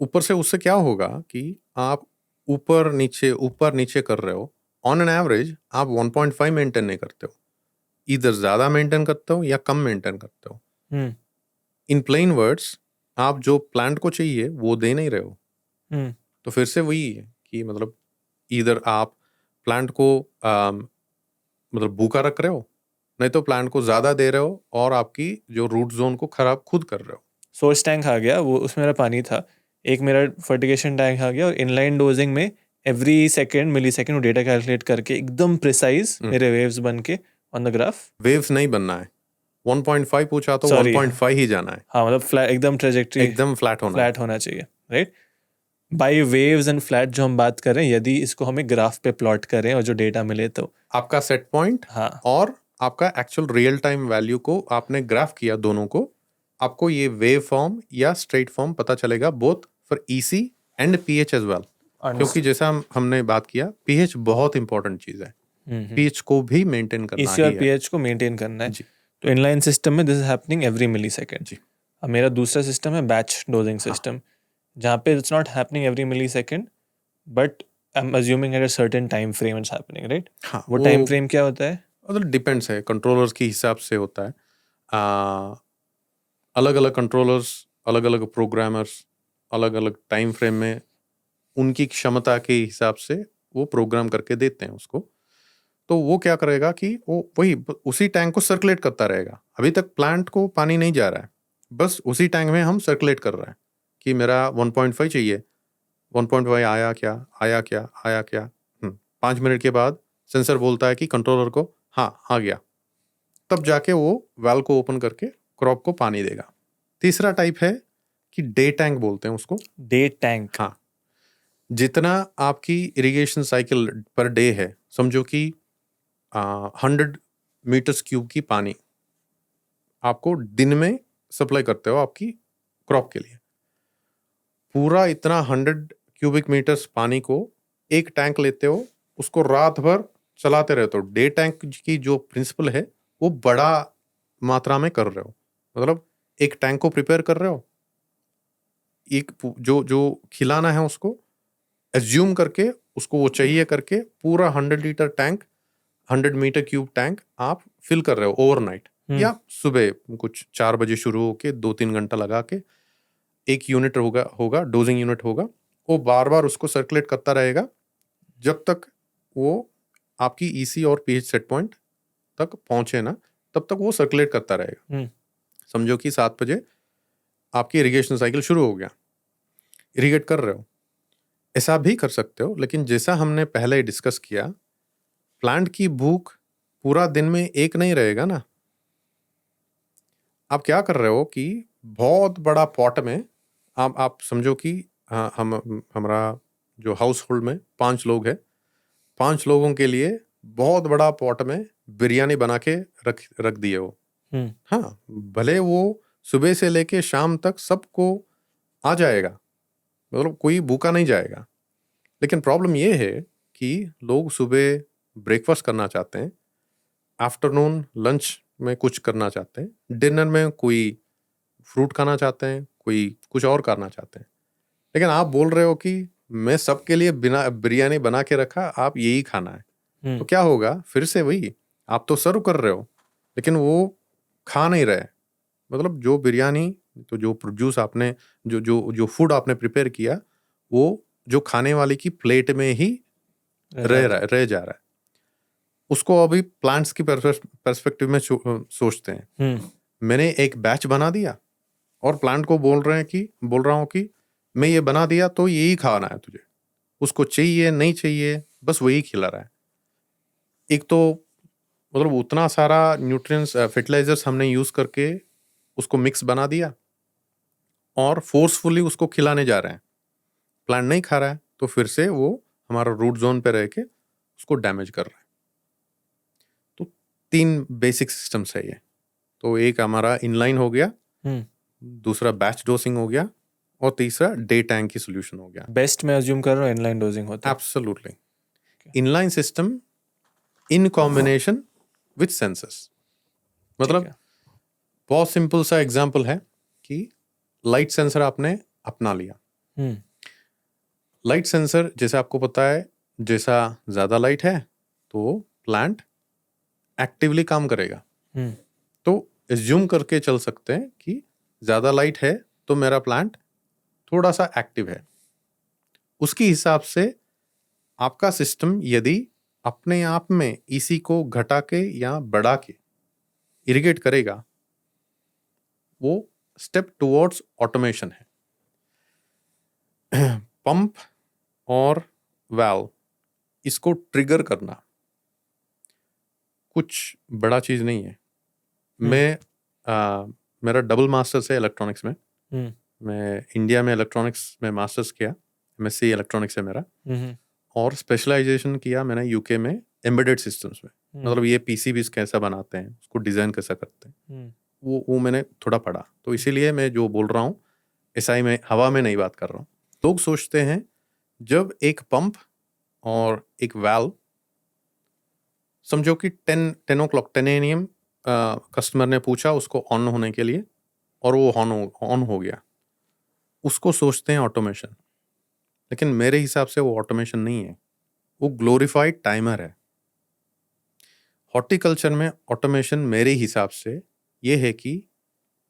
ऊपर से उससे क्या होगा कि आप ऊपर नीचे कर रहे हो, ऑन एन एवरेज आप 1.5 मेंटेन नहीं करते हो, इधर ज़्यादा मेंटेन करते हो या कम मेंटेन करते हो। इन प्लेन वर्ड्स, आप जो प्लांट को चाहिए वो दे नहीं रहे हो। तो फिर से वही है कि मतलब इधर आप प्लांट को मतलब भूखा रख रहे हो, नहीं तो प्लांट को ज्यादा दे रहे हो और आपकी जो रूट जोन को खराब खुद कर रहे हो। सोर्स टैंक आ गया, वो उसमें मेरा पानी था, एक मेरा फर्टिगेशन टैंक आ गया, और इनलाइन डोजिंग में एवरी सेकंड मिली सेकंड वो डेटा कैलकुलेट करके एकदम प्रिसाइज मेरे वेव्स बन के ऑन द ग्राफ। वेव्स नहीं बनना है, 1.5 पूछा तो Sorry, 1.5 ही जाना है। हाँ मतलब फ्लैट, एकदम ट्रेजेक्ट्री एकदम फ्लैट होना चाहिए, right. By waves and flat जो हम बात कर रहे हैं, यदि इसको हमें ग्राफ पे प्लॉट करें और जो डेटा मिले तो आपका सेट पॉइंट हाँ, और आपका एक्चुअल रियल टाइम वैल्यू को आपने ग्राफ किया दोनों को, आपको ये वेव फॉर्म या स्ट्रेट फॉर्म पता चलेगा, both for EC and pH as well. क्योंकि जैसा हमने बात किया, पीएच बहुत इंपॉर्टेंट चीज है, पीएच को भी मेंटेन करना ईसी और ही है। पीएच को मेंटेन करना है जी। तो इनलाइन सिस्टम में this is happening every millisecond. जी। अब मेरा दूसरा सिस्टम है बैच डोजिंग सिस्टम, जहाँ पे it's not happening every millisecond, but I am assuming at a certain time frame it's happening, right. हाँ, वो टाइम फ्रेम क्या होता है? मतलब डिपेंड्स है, कंट्रोलर्स के हिसाब से होता है। अलग अलग कंट्रोलर्स, अलग अलग प्रोग्रामर्स, अलग अलग टाइम फ्रेम में उनकी क्षमता के हिसाब से वो प्रोग्राम करके देते हैं उसको। तो वो क्या करेगा कि वो वही उसी टैंक को सर्कुलेट करता रहेगा। अभी तक प्लांट को पानी नहीं जा रहा है, बस उसी टैंक में हम सर्कुलेट कर रहे हैं कि मेरा 1.5 चाहिए, 1.5 आया क्या 5 मिनट के बाद सेंसर बोलता है कि कंट्रोलर को हाँ आ गया, तब जाके वो वाल्व को ओपन करके क्रॉप को पानी देगा। तीसरा टाइप है कि डे टैंक बोलते हैं उसको। डे टैंक, हाँ, जितना आपकी इरिगेशन साइकिल पर डे है, समझो कि 100 मीटर्स क्यूब की पानी आपको दिन में सप्लाई करते हो आपकी क्रॉप के लिए। पूरा इतना 100 क्यूबिक मीटर्स पानी को एक टैंक लेते हो, उसको रात भर चलाते रहते हो। डे टैंक की जो प्रिंसिपल है वो बड़ा मात्रा में कर रहे हो, मतलब एक टैंक को प्रिपेयर कर रहे हो, एक जो जो खिलाना है उसको एज्यूम करके, उसको वो चाहिए करके पूरा 100 litre tank, 100 metre cube tank आप फिल कर रहे हो ओवरनाइट, या सुबह कुछ 4 बजे शुरू होके 2-3 घंटा लगा के एक यूनिट होगा डोजिंग यूनिट होगा, वो बार बार उसको सर्कुलेट करता रहेगा जब तक वो आपकी ईसी और पीएच सेट पॉइंट तक पहुंचे ना, तब तक वो सर्कुलेट करता रहेगा। हम्म। समझो कि 7 बजे आपकी इरिगेशन साइकिल शुरू हो गया, इरिगेट कर रहे हो, ऐसा भी कर सकते हो। लेकिन जैसा हमने पहले डिस्कस किया, प्लांट की भूख पूरा दिन में एक नहीं रहेगा ना। आप क्या कर रहे हो कि बहुत बड़ा पॉट में आप समझो कि हमारा जो हाउस होल्ड में 5 लोग हैं, 5 लोगों के लिए बहुत बड़ा पॉट में बिरयानी बना के रख दिए हो। हाँ, भले वो सुबह से लेके शाम तक सबको आ जाएगा, मतलब कोई भूखा नहीं जाएगा। लेकिन प्रॉब्लम ये है कि लोग सुबह ब्रेकफास्ट करना चाहते हैं, आफ्टरनून लंच में कुछ करना चाहते हैं, डिनर में कोई फ्रूट खाना चाहते हैं, कोई कुछ और करना चाहते हैं। लेकिन आप बोल रहे हो कि मैं सबके लिए बिना बिरयानी बना के रखा, आप यही खाना है। तो क्या होगा? फिर से वही, आप तो सर्व कर रहे हो लेकिन वो खा नहीं रहे। मतलब जो बिरयानी, तो जो प्रोड्यूस आपने, जो जो जो फूड आपने प्रिपेयर किया, वो जो खाने वाले की प्लेट में ही रह जा रहा है। उसको अभी प्लांट्स की पर्सपेक्टिव में सोचते हैं। मैंने एक बैच बना दिया और प्लांट को बोल रहा हूँ कि मैं ये बना दिया तो यही खाना है तुझे, उसको चाहिए नहीं चाहिए बस वही खिला रहा है। एक तो मतलब उतना सारा न्यूट्रिएंट्स, फर्टिलाइजर्स हमने यूज करके उसको मिक्स बना दिया और फोर्सफुली उसको खिलाने जा रहे हैं। प्लांट नहीं खा रहा है तो फिर से वो हमारा रूट जोन पे रह के उसको डैमेज कर रहा है। तो 3 बेसिक सिस्टम्स है ये। तो एक हमारा इनलाइन हो गया, दूसरा बैच डोसिंग हो गया, और तीसरा डे टैंक की सोल्यूशन हो गया। बेस्ट मैं अज्यूम कर रहा हूँ इनलाइन डोजिंग होता है। Absolutely, inline system in combination with sensors. मतलब बहुत सिंपल सा एग्जांपल है कि लाइट सेंसर आपने अपना लिया। लाइट सेंसर, जैसे आपको पता है, जैसा ज्यादा लाइट है तो प्लांट एक्टिवली काम करेगा। तो एज्यूम करके चल सकते हैं कि ज्यादा लाइट है तो मेरा प्लांट थोड़ा सा एक्टिव है। उसके हिसाब से आपका सिस्टम यदि अपने आप में इसी को घटा के या बढ़ा के इरिगेट करेगा, वो स्टेप टुवर्ड्स ऑटोमेशन है। पंप और वाल्व, इसको ट्रिगर करना कुछ बड़ा चीज नहीं है। मेरा डबल मास्टर्स है इलेक्ट्रॉनिक्स में। मैं इंडिया में इलेक्ट्रॉनिक्स में मास्टर्स किया, एमएससी इलेक्ट्रॉनिक्स है मेरा, और स्पेशलाइजेशन किया मैंने यूके में एम्बेडेड सिस्टम्स में। मतलब ये पीसीबीज कैसा बनाते हैं, उसको डिजाइन कैसा करते हैं, वो मैंने थोड़ा पढ़ा। तो इसीलिए मैं जो बोल रहा हूँ एसआई में, हवा में नहीं बात कर रहा हूँ। लोग सोचते हैं जब एक पंप और एक वाल्व, समझो कि 10 o'clock 10 AM कस्टमर ने पूछा उसको ऑन होने के लिए और वो ऑन हो गया, उसको सोचते हैं ऑटोमेशन। लेकिन मेरे हिसाब से वो ऑटोमेशन नहीं है, वो ग्लोरीफाइड टाइमर है। हॉर्टिकल्चर में ऑटोमेशन मेरे हिसाब से ये है कि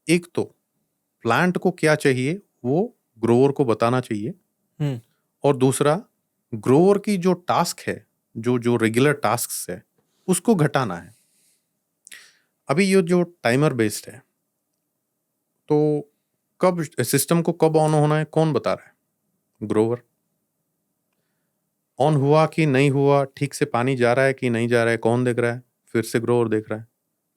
एक तो प्लांट को क्या चाहिए वो ग्रोवर को बताना चाहिए, और दूसरा ग्रोवर की जो टास्क है, जो रेगुलर टास्क है, उसको घटाना है। अभी ये जो टाइमर बेस्ड है, तो कब सिस्टम को कब ऑन होना है कौन बता रहा है? ग्रोवर। ऑन हुआ कि नहीं हुआ, ठीक से पानी जा रहा है कि नहीं जा रहा है, कौन देख रहा है? फिर से ग्रोवर देख रहा है।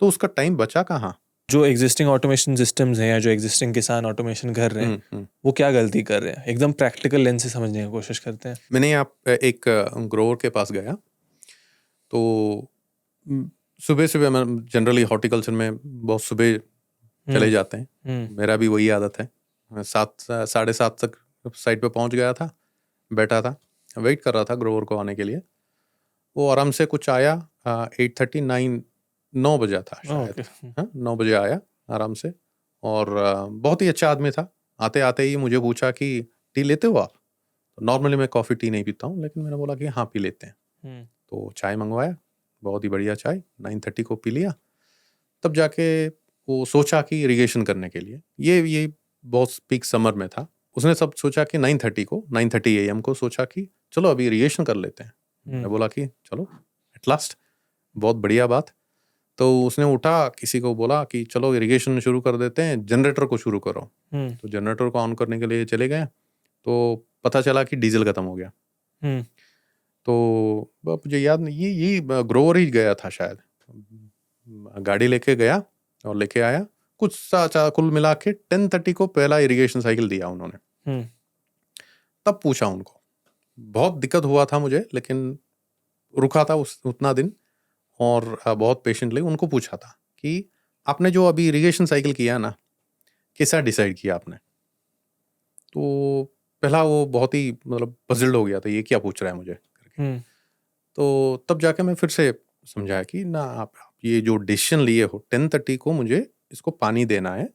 तो उसका टाइम बचा कहाँ? जो एग्जिस्टिंग ऑटोमेशन सिस्टम्स हैं या जो एग्जिस्टिंग किसान ऑटोमेशन कर रहे हैं, वो क्या गलती कर रहे हैं? एकदम प्रैक्टिकल लेंस से समझने की कोशिश करते हैं। मैंने एक ग्रोवर के पास गया, तो सुबह सुबह मैं जनरली हॉर्टिकल्चर में बहुत सुबह चले जाते हैं, मेरा भी वही आदत है। 7:30 तक साइट पे पहुंच गया था, बैठा था, वेट कर रहा था ग्रोवर को आने के लिए। वो आराम से कुछ आया 8:39 9 बजा था शायद। 9 बजे आया आराम से, और बहुत ही अच्छा आदमी था। आते आते ही मुझे पूछा कि टी लेते हो आप? तो नॉर्मली मैं कॉफ़ी टी नहीं पीता हूँ, लेकिन मैंने बोला कि हाँ पी लेते हैं। तो चाय मंगवाया, बहुत ही बढ़िया चाय, 9:30 को पी लिया। तब जाके वो सोचा कि इरिगेशन करने के लिए, ये बहुत पीक समर में था, उसने सब सोचा कि 9:30 AM को सोचा कि चलो अभी इरिगेशन कर लेते हैं। मैं बोला कि चलो एट लास्ट, बहुत बढ़िया बात। तो उसने उठा, किसी को बोला कि चलो इरिगेशन शुरू कर देते हैं, जनरेटर को शुरू करो। तो जनरेटर को ऑन करने के लिए चले गए, तो पता चला कि डीजल खत्म हो गया। तो मुझे याद नहीं, ये ग्रोवर ही गया था शायद, गाड़ी लेके गया और लेके आया। कुछ कुल मिला के 10:30 को पहला इरिगेशन साइकिल दिया उन्होंने। तब पूछा उनको, बहुत दिक्कत हुआ था मुझे, लेकिन रुका था उतना दिन और बहुत पेशेंटली उनको पूछा था कि आपने जो अभी इरिगेशन साइकिल किया ना, कैसा डिसाइड किया आपने? तो पहला वो बहुत ही मतलब पजल्ड हो गया था, ये क्या पूछ रहा है मुझे करके। तो तब जाके मैं फिर से समझाया कि ना, आप ये जो डिसीजन लिए हो 10:30 को मुझे इसको पानी देना है,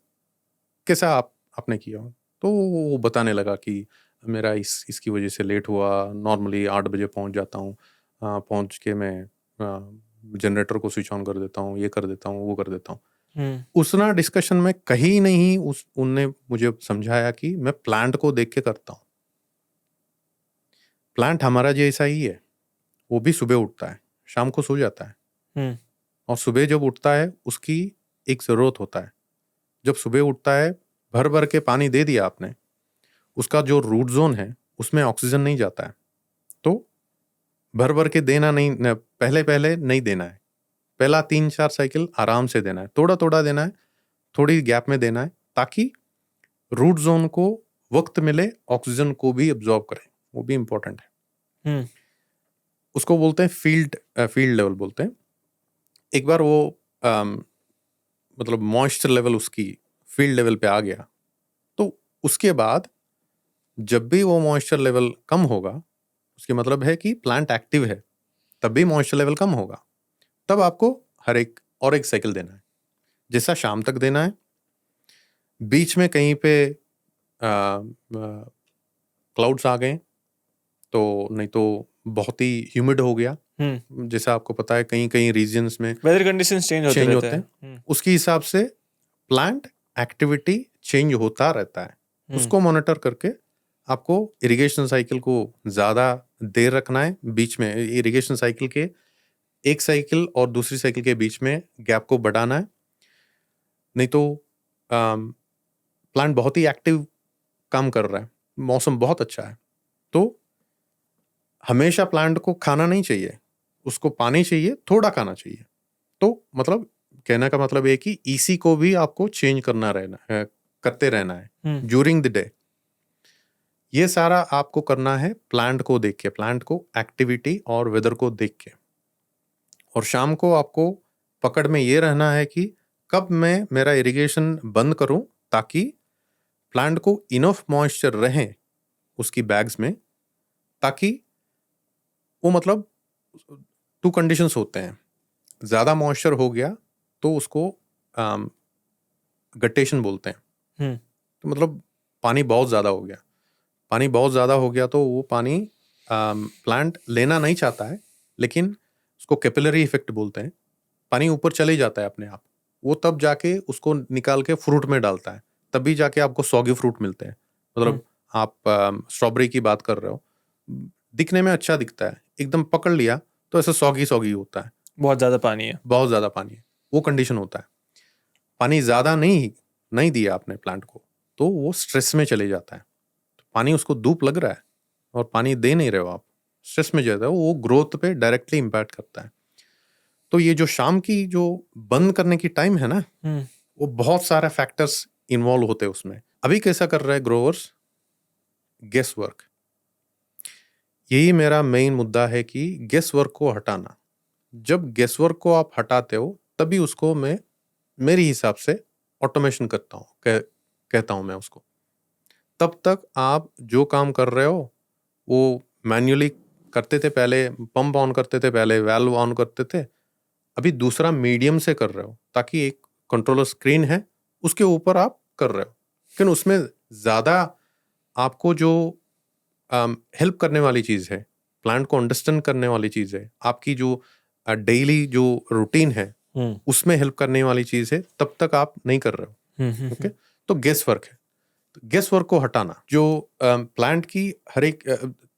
कैसा आपने किया? तो वो बताने लगा कि मेरा इसकी वजह से लेट हुआ, नॉर्मली 8 बजे पहुंच जाता हूँ, पहुंच के मैं जनरेटर को स्विच ऑन कर देता हूँ, ये कर देता हूँ, वो कर देता हूँ। उसना डिस्कशन में कहीं नहीं उनने मुझे समझाया कि मैं प्लांट को देख के करता हूँ। प्लांट हमारा जैसा ही है, वो भी सुबह उठता है, शाम को सो जाता है। और सुबह जब उठता है उसकी एक जरूरत होता है। जब सुबह उठता है, भर भर के पानी दे दिया आपने, उसका जो रूट जोन है उसमें ऑक्सीजन नहीं जाता है, तो भर भर के देना नहीं, पहले नहीं देना है। पहला 3-4 साइकिल आराम से देना है, थोड़ा थोड़ा देना है, थोड़ी गैप में देना है, ताकि रूट जोन को वक्त मिले ऑक्सीजन को भी एब्जॉर्ब करें, वो भी इंपॉर्टेंट है। उसको बोलते हैं फील्ड लेवल बोलते हैं। एक बार वो मतलब मॉइस्चर लेवल उसकी फील्ड लेवल पे आ गया, तो उसके बाद जब भी वो मॉइस्चर लेवल कम होगा, उसके मतलब है कि प्लांट एक्टिव है, तब भी मॉइस्चर लेवल कम होगा, तब आपको हर एक साइकिल देना है, जैसा शाम तक देना है। बीच में कहीं पे क्लाउड्स आ गए, तो नहीं तो बहुत ही ह्यूमिड हो गया, जैसा आपको पता है कहीं कहीं रीजन्स में वेदर कंडीशंस चेंज होते हैं, उसके हिसाब से प्लांट एक्टिविटी चेंज होता रहता है। उसको मॉनिटर करके आपको इरिगेशन साइकिल को ज़्यादा देर रखना है, बीच में इरिगेशन साइकिल के एक साइकिल और दूसरी साइकिल के बीच में गैप को बढ़ाना है। नहीं तो प्लांट बहुत ही एक्टिव काम कर रहा है, मौसम बहुत अच्छा है, तो हमेशा प्लांट को खाना नहीं चाहिए, उसको पानी चाहिए, थोड़ा खाना चाहिए। तो मतलब कहने का मतलब है कि ईसी को भी आपको चेंज करते रहना है ड्यूरिंग द डे। ये सारा आपको करना है प्लांट को देख के, प्लांट को एक्टिविटी और वेदर को देख के। और शाम को आपको पकड़ में ये रहना है कि कब मैं मेरा इरिगेशन बंद करूं, ताकि प्लांट को इनफ मॉइस्चर रहे उसकी बैग्स में, ताकि वो मतलब 2 कंडीशंस होते हैं। ज़्यादा मॉइस्चर हो गया तो उसको गटेशन बोलते हैं। तो मतलब पानी बहुत ज़्यादा हो गया, पानी बहुत ज़्यादा हो गया तो वो पानी प्लांट लेना नहीं चाहता है, लेकिन उसको कैपिलरी इफेक्ट बोलते हैं, पानी ऊपर चले जाता है अपने आप। वो तब जाके उसको निकाल के फ्रूट में डालता है, तभी जाके आपको सॉगी फ्रूट मिलते हैं। मतलब आप स्ट्रॉबेरी की बात कर रहे हो, दिखने में अच्छा दिखता है, एकदम पकड़ लिया तो ऐसा सॉगी होता है, बहुत ज़्यादा पानी है, बहुत ज़्यादा पानी है, वो कंडीशन होता है। पानी ज़्यादा नहीं दिया आपने प्लांट को, तो वो स्ट्रेस में चले जाता है। तो पानी उसको धूप लग रहा है और पानी दे नहीं रहे हो आप, स्ट्रेस में जाता है, वो ग्रोथ पे डायरेक्टली इम्पैक्ट करता है। तो ये जो शाम की जो बंद करने की टाइम है ना, वो बहुत सारे फैक्टर्स इन्वॉल्व होते हैं उसमें। अभी कैसा कर रहा है ग्रोवर्स? Guess work. यही मेरा मेन मुद्दा है कि गेस वर्क को हटाना। जब गेस वर्क को आप हटाते हो, तभी उसको मैं मेरे हिसाब से ऑटोमेशन करता हूँ, कहता हूँ मैं उसको। तब तक आप जो काम कर रहे हो वो मैन्युअली करते थे, पहले पंप ऑन करते थे, पहले वाल्व ऑन करते थे, अभी दूसरा मीडियम से कर रहे हो, ताकि एक कंट्रोलर स्क्रीन है उसके ऊपर आप कर रहे हो। लेकिन उसमें ज़्यादा आपको जो हेल्प करने वाली चीज़ है, प्लांट को अंडरस्टैंड करने वाली चीज़ है, आपकी जो डेली जो रूटीन है उसमें हेल्प करने वाली चीज़ है, तब तक आप नहीं कर रहे हो। ओके, तो गेस वर्क है। तो गेस वर्क को हटाना, जो प्लांट की हर एक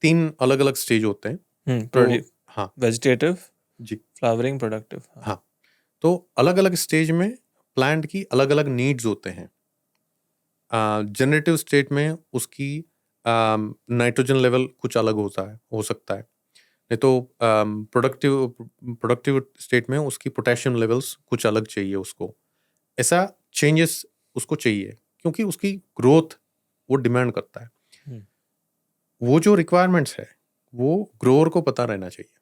3 अलग अलग स्टेज होते हैं। तो हाँ, वेजिटेटिव, जी, फ्लावरिंग, प्रोडक्टिव। हाँ, तो अलग अलग स्टेज में प्लांट की अलग अलग नीड्स होते हैं। जनरेटिव स्टेट में उसकी नाइट्रोजन लेवल कुछ अलग हो सकता है, नहीं तो प्रोडक्टिव स्टेट में उसकी पोटेशियम लेवल्स कुछ अलग चाहिए उसको। ऐसा चेंजेस उसको चाहिए क्योंकि उसकी ग्रोथ वो डिमांड करता है। वो जो रिक्वायरमेंट्स है वो ग्रोअर को पता रहना चाहिए।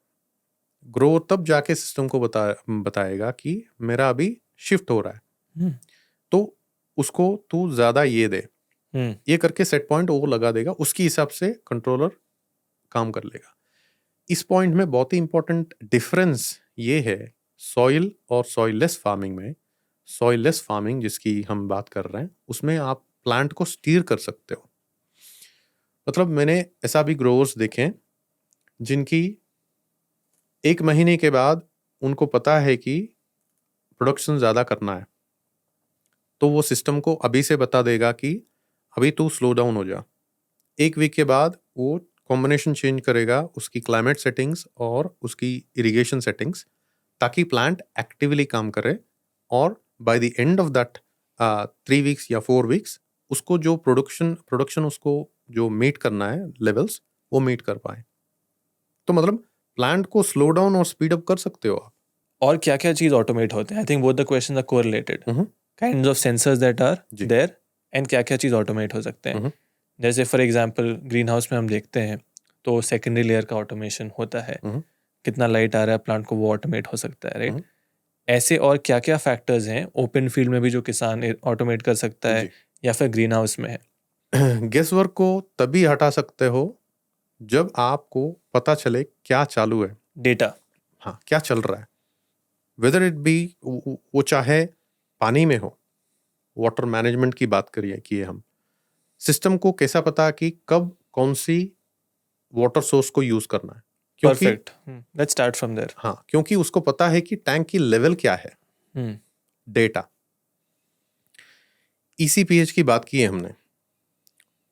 ग्रोअर तब जाके सिस्टम को बताएगा कि मेरा अभी शिफ्ट हो रहा है, तो उसको तू ज्यादा ये दे, ये करके सेट पॉइंट वो लगा देगा, उसके हिसाब से कंट्रोलर काम कर लेगा। इस पॉइंट में बहुत ही इंपॉर्टेंट डिफरेंस ये है सॉइल और सॉइललेस फार्मिंग में। सॉइललेस फार्मिंग जिसकी हम बात कर रहे हैं उसमें आप प्लांट को स्टीर कर सकते हो। मतलब मैंने ऐसा भी ग्रोवर्स देखे हैं जिनकी 1 महीने के बाद उनको पता है कि प्रोडक्शन ज़्यादा करना है, तो वो सिस्टम को अभी से बता देगा कि अभी तू स्लो डाउन हो जा। 1 वीक के बाद वो कॉम्बिनेशन चेंज करेगा उसकी क्लाइमेट सेटिंग्स और उसकी इरिगेशन सेटिंग्स, ताकि प्लांट एक्टिवली काम करे और by the end of that 3 weeks या 4 वीक्स उसको जो प्रोडक्शन उसको जो मीट करना है लेवल्स वो मीट कर पाए। तो मतलब प्लांट को स्लो डाउन और स्पीड अप कर सकते हो आप। और क्या क्या चीज ऑटोमेट होते हैं? I think both the questions are correlated. Kinds of sensors that are जी। देयर एंड क्या क्या चीज ऑटोमेट हो सकते हैं। जैसे फॉर एग्जांपल ग्रीन हाउस में हम देखते हैं तो सेकेंडरी लेयर का ऑटोमेशन होता है, कितना लाइट आ रहा है प्लांट को वो ऑटोमेट हो सकता है, राइट? ऐसे और क्या क्या फैक्टर्स हैं ओपन फील्ड में भी जो किसान ऑटोमेट कर सकता है या फिर ग्रीन हाउस में है? गेस वर्क को तभी हटा सकते हो जब आपको पता चले क्या चालू है, डेटा। हाँ, क्या चल रहा है। वेदर इट बी वो चाहे पानी में हो, वाटर मैनेजमेंट की बात किए हम, सिस्टम को कैसा पता कि कब कौन सी वाटर सोर्स को यूज करना है, क्योंकि perfect, let's start from there. हाँ, क्योंकि उसको पता है कि टैंक की लेवल क्या है। डेटा। ECPH की बात की है हमने,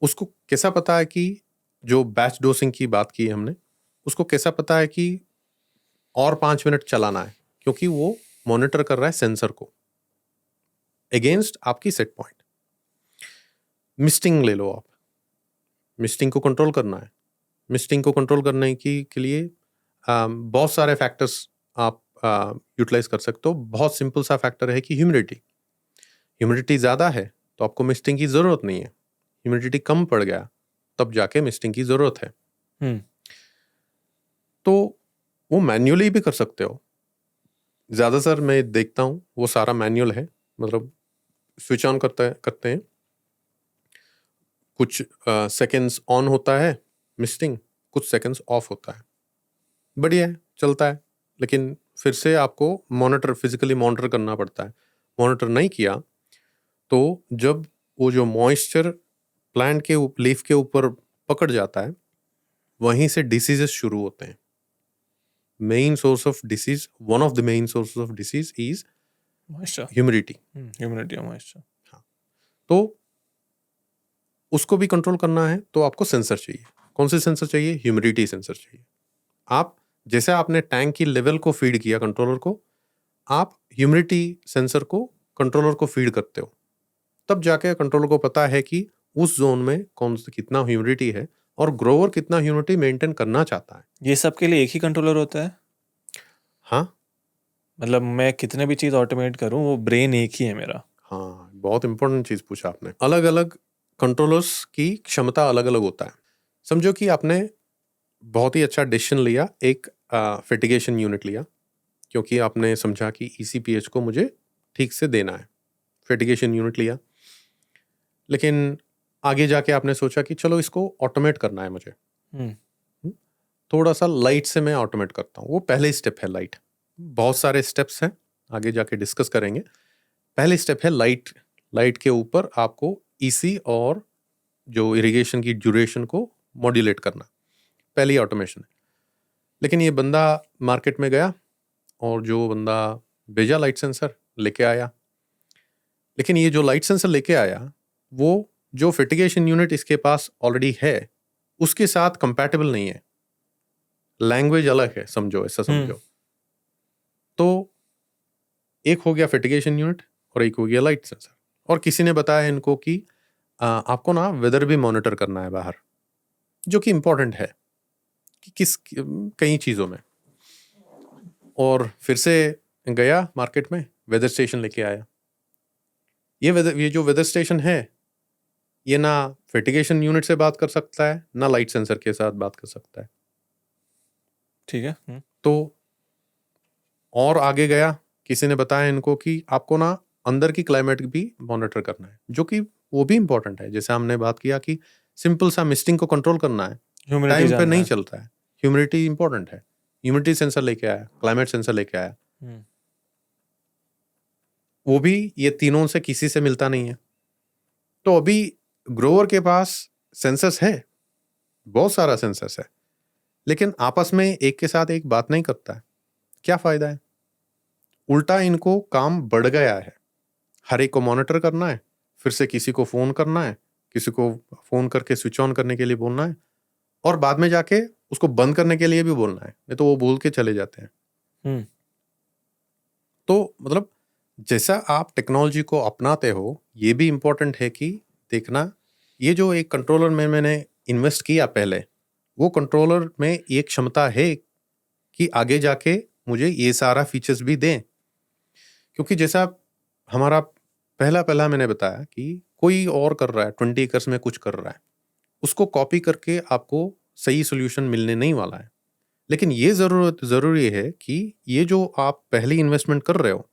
उसको कैसा पता है कि जो बैच डोसिंग की बात की है हमने, उसको कैसा पता है कि और 5 मिनट चलाना है, क्योंकि वो मॉनिटर कर रहा है सेंसर को अगेंस्ट आपकी सेट पॉइंट। मिस्टिंग ले लो आप, मिस्टिंग को कंट्रोल करना है। मिस्टिंग को कंट्रोल करने के लिए बहुत सारे फैक्टर्स आप यूटिलाइज कर सकते हो। बहुत सिंपल सा फैक्टर है कि ह्यूमिडिटी ज़्यादा है तो आपको मिस्टिंग की ज़रूरत नहीं है। ह्यूमिडिटी कम पड़ गया तब जाके मिस्टिंग की ज़रूरत है। तो वो मैन्युअली भी कर सकते हो। ज़्यादातर मैं देखता हूँ वो सारा मैन्युअल है, मतलब स्विच ऑन करते हैं, कुछ सेकेंड्स ऑन होता है मिस्टिंग, कुछ सेकेंड्स ऑफ होता है, बढ़िया है, चलता है। लेकिन फिर से आपको फिजिकली मॉनिटर करना पड़ता है। मॉनिटर नहीं किया तो जब वो जो मॉइस्चर प्लांट के लीफ के ऊपर पकड़ जाता है, वहीं से डिसीजेस शुरू होते हैं। Main source of disease, one of the main source of disease is humidity. Humidity और मॉइस्चर। हाँ, तो उसको भी कंट्रोल करना है तो आपको सेंसर चाहिए। कौन से सेंसर चाहिए? ह्यूमिडिटी सेंसर चाहिए। आप जैसे आपने टैंक की लेवल को फीड किया कंट्रोलर को, आप ह्यूमिडिटी सेंसर को कंट्रोलर को फीड करते हो, तब जाके कंट्रोलर को पता है कि उस जोन में कितना ह्यूमिडिटी है और ग्रोवर कितना ह्यूमिडिटी मेंटेन करना चाहता है। ये सब के लिए एक ही कंट्रोलर होता है? हाँ, मतलब मैं कितने भी चीज ऑटोमेट करूं वो ब्रेन एक ही है मेरा? हाँ, बहुत इंपॉर्टेंट चीज पूछा आपने। अलग अलग कंट्रोलर्स की क्षमता अलग अलग होता है। समझो कि आपने बहुत ही अच्छा डिसीजन लिया, एक फर्टिगेशन यूनिट लिया, क्योंकि आपने समझा कि ECPH को मुझे ठीक से देना है। फर्टिगेशन यूनिट लिया, लेकिन आगे जाके आपने सोचा कि चलो इसको ऑटोमेट करना है मुझे। थोड़ा सा लाइट से मैं ऑटोमेट करता हूँ। वो पहले स्टेप है लाइट। बहुत सारे स्टेप्स हैं, आगे जाके डिस्कस करेंगे। पहले स्टेप है लाइट। लाइट के ऊपर आपको EC और जो इरिगेशन की ड्यूरेशन को मॉड्यूलेट करना, पहली ऑटोमेशन है। लेकिन ये बंदा मार्केट में गया और जो बंदा भेजा लाइट सेंसर लेके आया, लेकिन ये जो लाइट सेंसर लेके आया वो जो फर्टिगेशन यूनिट इसके पास ऑलरेडी है उसके साथ कंपैटिबल नहीं है। लैंग्वेज अलग है, समझो, ऐसा समझो। तो एक हो गया फिटिगेशन यूनिट और एक हो गया लाइट सेंसर। और किसी ने बताया इनको कि आपको ना वेदर भी मॉनिटर करना है बाहर, जो कि इम्पोर्टेंट है कि कई चीज़ों में। और फिर से गया मार्केट में, वेदर स्टेशन लेके आया। ये जो वेदर स्टेशन है, ये ना फिटिगेशन यूनिट से बात कर सकता है, ना लाइट सेंसर के साथ बात कर सकता है। ठीक है। तो और आगे गया, किसी ने बताया इनको कि आपको ना अंदर की क्लाइमेट भी मॉनिटर करना है, जो कि वो भी इम्पोर्टेंट है। जैसे हमने बात किया कि सिंपल सा मिस्टिंग को कंट्रोल करना है, ह्यूमिडिटी टाइम पे जानना नहीं है। चलता है। ह्यूमिडिटी इंपॉर्टेंट है, ह्यूमिडिटी सेंसर लेके आया, क्लाइमेट सेंसर लेके आया, हम्म, वो भी ये तीनों से किसी से मिलता नहीं है। तो अभी ग्रोवर के पास सेंसर्स है, बहुत सारा सेंसर्स है, लेकिन आपस में एक के साथ एक बात नहीं करता है। क्या फायदा है? उल्टा इनको काम बढ़ गया है, हर एक को मॉनिटर करना है, फिर से किसी को फोन करना है, किसी को फोन करके स्विच ऑन करने के लिए बोलना है, और बाद में जाके उसको बंद करने के लिए भी बोलना है, नहीं तो वो भूल के चले जाते हैं। हम्म, तो मतलब जैसा आप टेक्नोलॉजी को अपनाते हो, ये भी इम्पोर्टेंट है कि देखना, ये जो एक कंट्रोलर में मैंने इन्वेस्ट किया पहले, वो कंट्रोलर में ये क्षमता है कि आगे जाके मुझे ये सारा फीचर्स भी दें। क्योंकि जैसा हमारा पहला पहला मैंने बताया कि कोई और कर रहा है, 20 एकर्स में कुछ कर रहा है, उसको कॉपी करके आपको सही सोल्यूशन मिलने नहीं वाला है। लेकिन ये ज़रूरी है कि ये जो आप पहली इन्वेस्टमेंट कर रहे हो,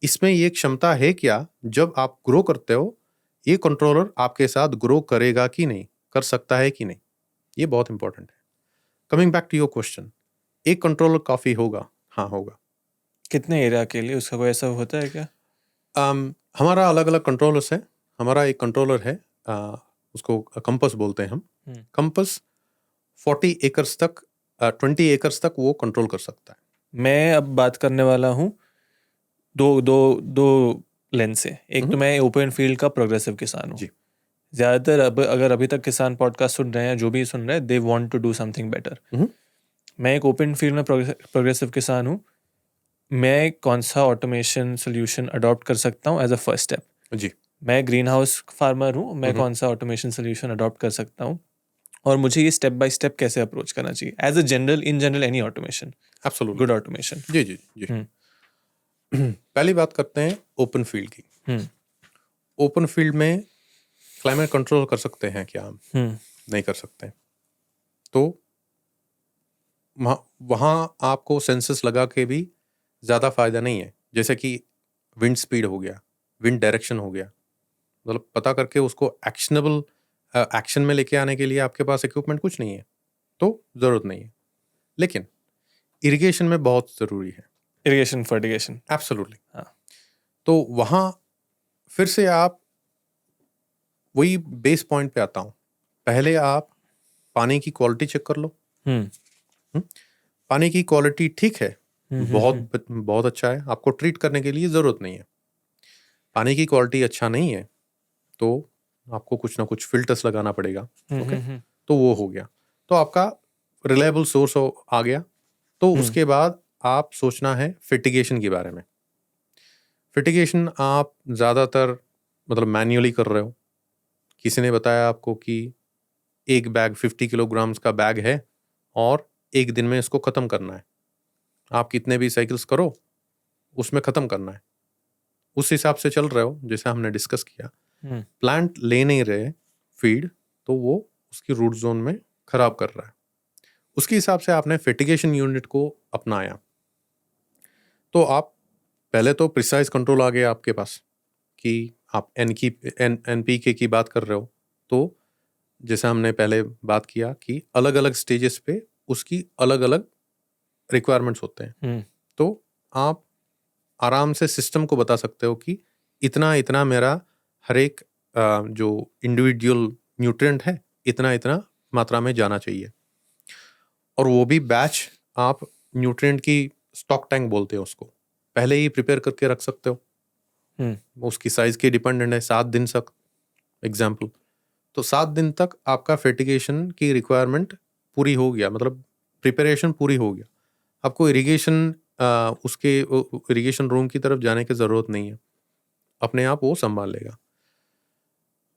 इसमें ये क्षमता है क्या, जब आप ग्रो करते हो, ये कंट्रोलर आपके साथ ग्रो करेगा कि नहीं, कर सकता है कि नहीं। ये बहुत इंपॉर्टेंट है। Coming back to your question, एक कंट्रोलर काफ़ी होगा? हाँ, होगा। कितने एरिया के लिए उसका कोई ऐसा होता है क्या? हमारा अलग अलग कंट्रोलर्स है। हमारा एक कंट्रोलर है, उसको कंपस बोलते हैं हम। हम्म, कंपस 40 एकर्स तक, 20 एकर्स तक वो कंट्रोल कर सकता है। मैं अब बात करने वाला हूँ दो दो दो लेंस से। एक तो मैं ओपन फील्ड का प्रोग्रेसिव किसान हूँ। जी। ज़्यादातर अगर अभी तक किसान पॉडकास्ट सुन रहे हैं, जो भी सुन रहे हैं, they want to do something better. मैं एक ओपन फील्ड में प्रोग्रेसिव किसान हूँ। मैं कौन सा ऑटोमेशन सोल्यूशन अडॉप्ट कर सकता हूँ एज अ फर्स्ट स्टेप? जी। मैं ग्रीन हाउस फार्मर हूँ, मैं कौन सा ऑटोमेशन सोल्यूशन अडॉप्ट कर सकता हूँ, और मुझे ये स्टेप बाय स्टेप कैसे अप्रोच करना चाहिए as a in general any automation, absolutely. Good automation. जी जी जी। हम्म, पहली बात करते हैं ओपन फील्ड की। हम्म, ओपन फील्ड में क्लाइमेट कंट्रोल कर सकते हैं क्या हम? हम्म, नहीं कर सकते। तो वहाँ आपको सेंसस लगा के भी ज़्यादा फायदा नहीं है। जैसे कि विंड स्पीड हो गया, विंड डायरेक्शन हो गया, मतलब पता करके उसको एक्शनेबल एक्शन में लेके आने के लिए आपके पास इक्विपमेंट कुछ नहीं है, तो ज़रूरत नहीं है। लेकिन इरिगेशन में बहुत ज़रूरी है। Irrigation fertigation. एब्सोल्युटली। हाँ। तो वहाँ फिर से आप वही बेस पॉइंट पे आता हूँ। पहले आप पानी की क्वालिटी चेक कर लो। हम्म, हम्म? पानी की क्वालिटी ठीक है, हम्म, बहुत अच्छा है, आपको ट्रीट करने के लिए ज़रूरत नहीं है। पानी की क्वालिटी अच्छा नहीं है, तो आपको कुछ ना कुछ फिल्टर्स लगाना पड़ेगा। ओके, तो वो हो गया, तो आपका रिलायबल सोर्स आ गया। तो उसके बाद आप सोचना है फिटिगेशन के बारे में। फिटिगेशन आप ज़्यादातर मतलब मैन्युअली कर रहे हो। किसी ने बताया आपको कि एक बैग 50 किलोग्राम्स का बैग है और एक दिन में इसको ख़त्म करना है। आप कितने भी साइकिल्स करो, उसमें ख़त्म करना है। उस हिसाब से चल रहे हो, जैसे हमने डिस्कस किया। प्लांट ले नहीं रहे फीड, तो वो उसकी रूट जोन में ख़राब कर रहा है। उसके हिसाब से आपने फिटिगेशन यूनिट को अपनाया। तो आप पहले तो प्रिसाइज कंट्रोल आ गया आपके पास कि आप एनपीके की बात कर रहे हो। तो जैसे हमने पहले बात किया कि अलग अलग स्टेजेस पे उसकी अलग अलग रिक्वायरमेंट्स होते हैं। तो आप आराम से सिस्टम को बता सकते हो कि इतना इतना मेरा हर एक जो इंडिविजुअल न्यूट्रिएंट है, इतना इतना मात्रा में जाना चाहिए। और वो भी बैच, आप न्यूट्रिएंट की स्टॉक टैंक बोलते हैं उसको, पहले ही प्रिपेयर करके रख सकते हो। उसकी साइज के डिपेंडेंट है, 7 दिन तक एग्जाम्पल। तो 7 दिन तक आपका फर्टिगेशन की रिक्वायरमेंट पूरी हो गया, मतलब प्रिपरेशन पूरी हो गया। आपको इरिगेशन उसके इरिगेशन रूम की तरफ जाने की ज़रूरत नहीं है, अपने आप वो संभाल लेगा।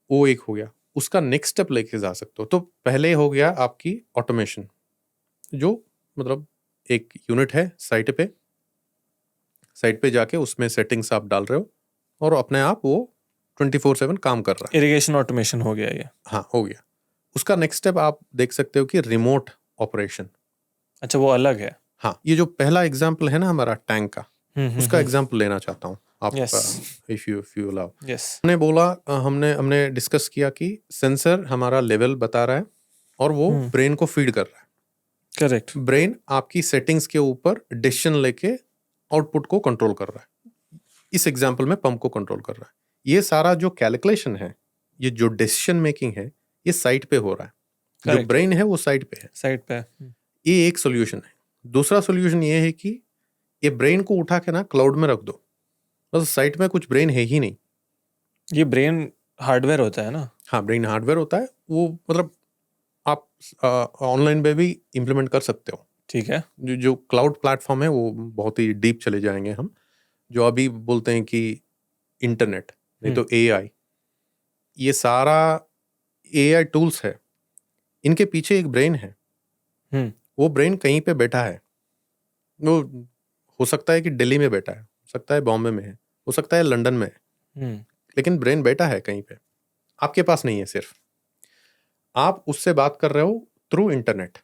वो एक हो गया। उसका नेक्स्ट स्टेप लेके जा सकते हो। तो पहले हो गया आपकी ऑटोमेशन, जो मतलब एक यूनिट है साइट पे जाके उसमें सेटिंग्स आप डाल रहे हो और अपने आप वो 24/7 काम कर रहा है। इरिगेशन ऑटोमेशन हो गया ये। हाँ, हो गया। उसका नेक्स्ट स्टेप आप देख सकते हो कि रिमोट ऑपरेशन। अच्छा, वो अलग है। हाँ, ये जो पहला एग्जाम्पल है ना हमारा टैंक का, उसका एग्जाम्पल लेना चाहता हूँ आप, Yes. If you allow. Yes, हमने बोला, हमने डिस्कस किया कि सेंसर हमारा लेवल बता रहा है और वो ब्रेन को फीड कर रहा है। करेक्ट। ब्रेन आपकी सेटिंग्स के ऊपर डिसीजन लेके आउटपुट को कंट्रोल कर रहा है। इस एग्जाम्पल में पंप को कंट्रोल कर रहा है। ये सारा जो कैलकुलेशन है, ये जो डिसीजन मेकिंग है, ये साइट पे हो रहा है। जो Correct. ब्रेन है वो साइट पे है। साइड पे। ये एक सोल्यूशन है। दूसरा सोल्यूशन ये है कि ये ब्रेन को उठा के ना क्लाउड में रख दो, बस साइट में कुछ ब्रेन है ही नहीं। ये ब्रेन हार्डवेयर होता है ना? हाँ, ब्रेन हार्डवेयर होता है वो, मतलब आप ऑनलाइन पे भी इम्प्लीमेंट कर सकते हो। ठीक है। जो क्लाउड प्लेटफॉर्म है वो बहुत ही डीप चले जाएंगे हम। जो अभी बोलते हैं कि इंटरनेट, नहीं तो एआई, ये सारा एआई टूल्स है, इनके पीछे एक ब्रेन है। वो ब्रेन कहीं पे बैठा है। वो हो सकता है कि दिल्ली में बैठा है, हो सकता है बॉम्बे में है, हो सकता है लंदन में है, लेकिन ब्रेन बैठा है कहीं पे, आपके पास नहीं है। सिर्फ आप उससे बात कर रहे हो थ्रू इंटरनेट।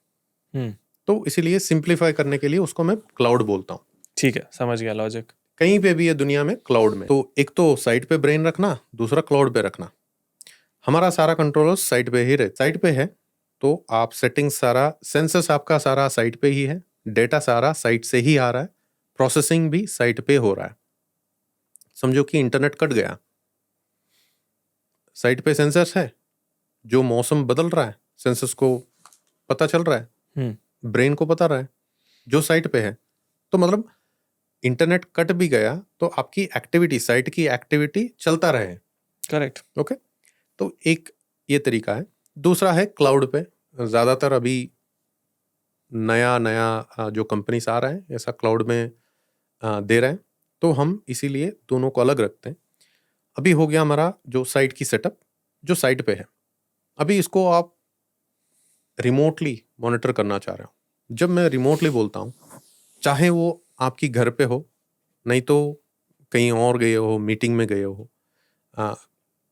तो इसीलिए सिंप्लीफाई करने के लिए उसको मैं क्लाउड बोलता हूँ। ठीक है, समझ गया लॉजिक। कहीं पे भी है दुनिया में क्लाउड में। तो एक तो साइट पे ब्रेन रखना, दूसरा क्लाउड पे रखना। हमारा सारा कंट्रोलर साइट पे ही साइट पे है, तो आप सेटिंग सारा, सेंसस आपका सारा साइट पे ही है, डेटा सारा साइट से ही आ रहा है, प्रोसेसिंग भी साइट पे हो रहा है। समझो कि इंटरनेट कट गया, साइट पे सेंसर्स है, जो मौसम बदल रहा है सेंसर्स को पता चल रहा है, ब्रेन को पता रहा है जो साइट पे है। तो मतलब इंटरनेट कट भी गया तो आपकी एक्टिविटी, साइट की एक्टिविटी चलता रहे। करेक्ट। ओके, तो एक ये तरीका है। दूसरा है क्लाउड पे। ज़्यादातर अभी नया जो कंपनीज आ रहा है ऐसा क्लाउड में दे रहे हैं, तो हम इसीलिए दोनों को अलग रखते हैं। अभी हो गया हमारा जो साइट की सेटअप, जो साइट पे है। अभी इसको आप रिमोटली मॉनिटर करना चाह रहे हो। जब मैं रिमोटली बोलता हूँ, चाहे वो आपकी घर पे हो, नहीं तो कहीं और गए हो, मीटिंग में गए हो,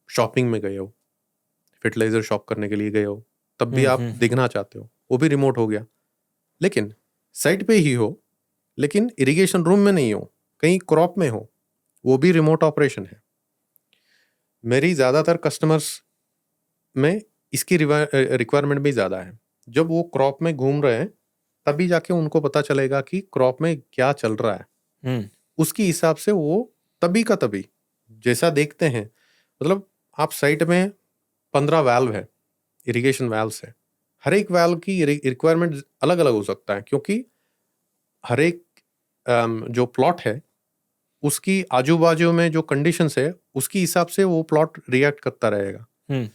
शॉपिंग में गए हो, फर्टिलाइजर शॉप करने के लिए गए हो, तब भी आप दिखना चाहते हो, वो भी रिमोट हो गया। लेकिन साइट पे ही हो, लेकिन इरिगेशन रूम में नहीं हो, कहीं क्रॉप में हो, वो भी रिमोट ऑपरेशन है। मेरी ज़्यादातर कस्टमर्स में इसकी रिक्वायरमेंट भी ज़्यादा है। जब वो क्रॉप में घूम रहे हैं तभी जाके उनको पता चलेगा कि क्रॉप में क्या चल रहा है। उसकी हिसाब से वो तभी का तभी जैसा देखते हैं, मतलब आप साइट में 15 वाल्व है, इरिगेशन वाल्व्स है, हर एक वाल्व की रिक्वायरमेंट अलग अलग हो सकता है, क्योंकि हर एक जो प्लॉट है उसकी आजू बाजू में जो कंडीशंस है उसकी हिसाब से वो प्लॉट रिएक्ट करता रहेगा।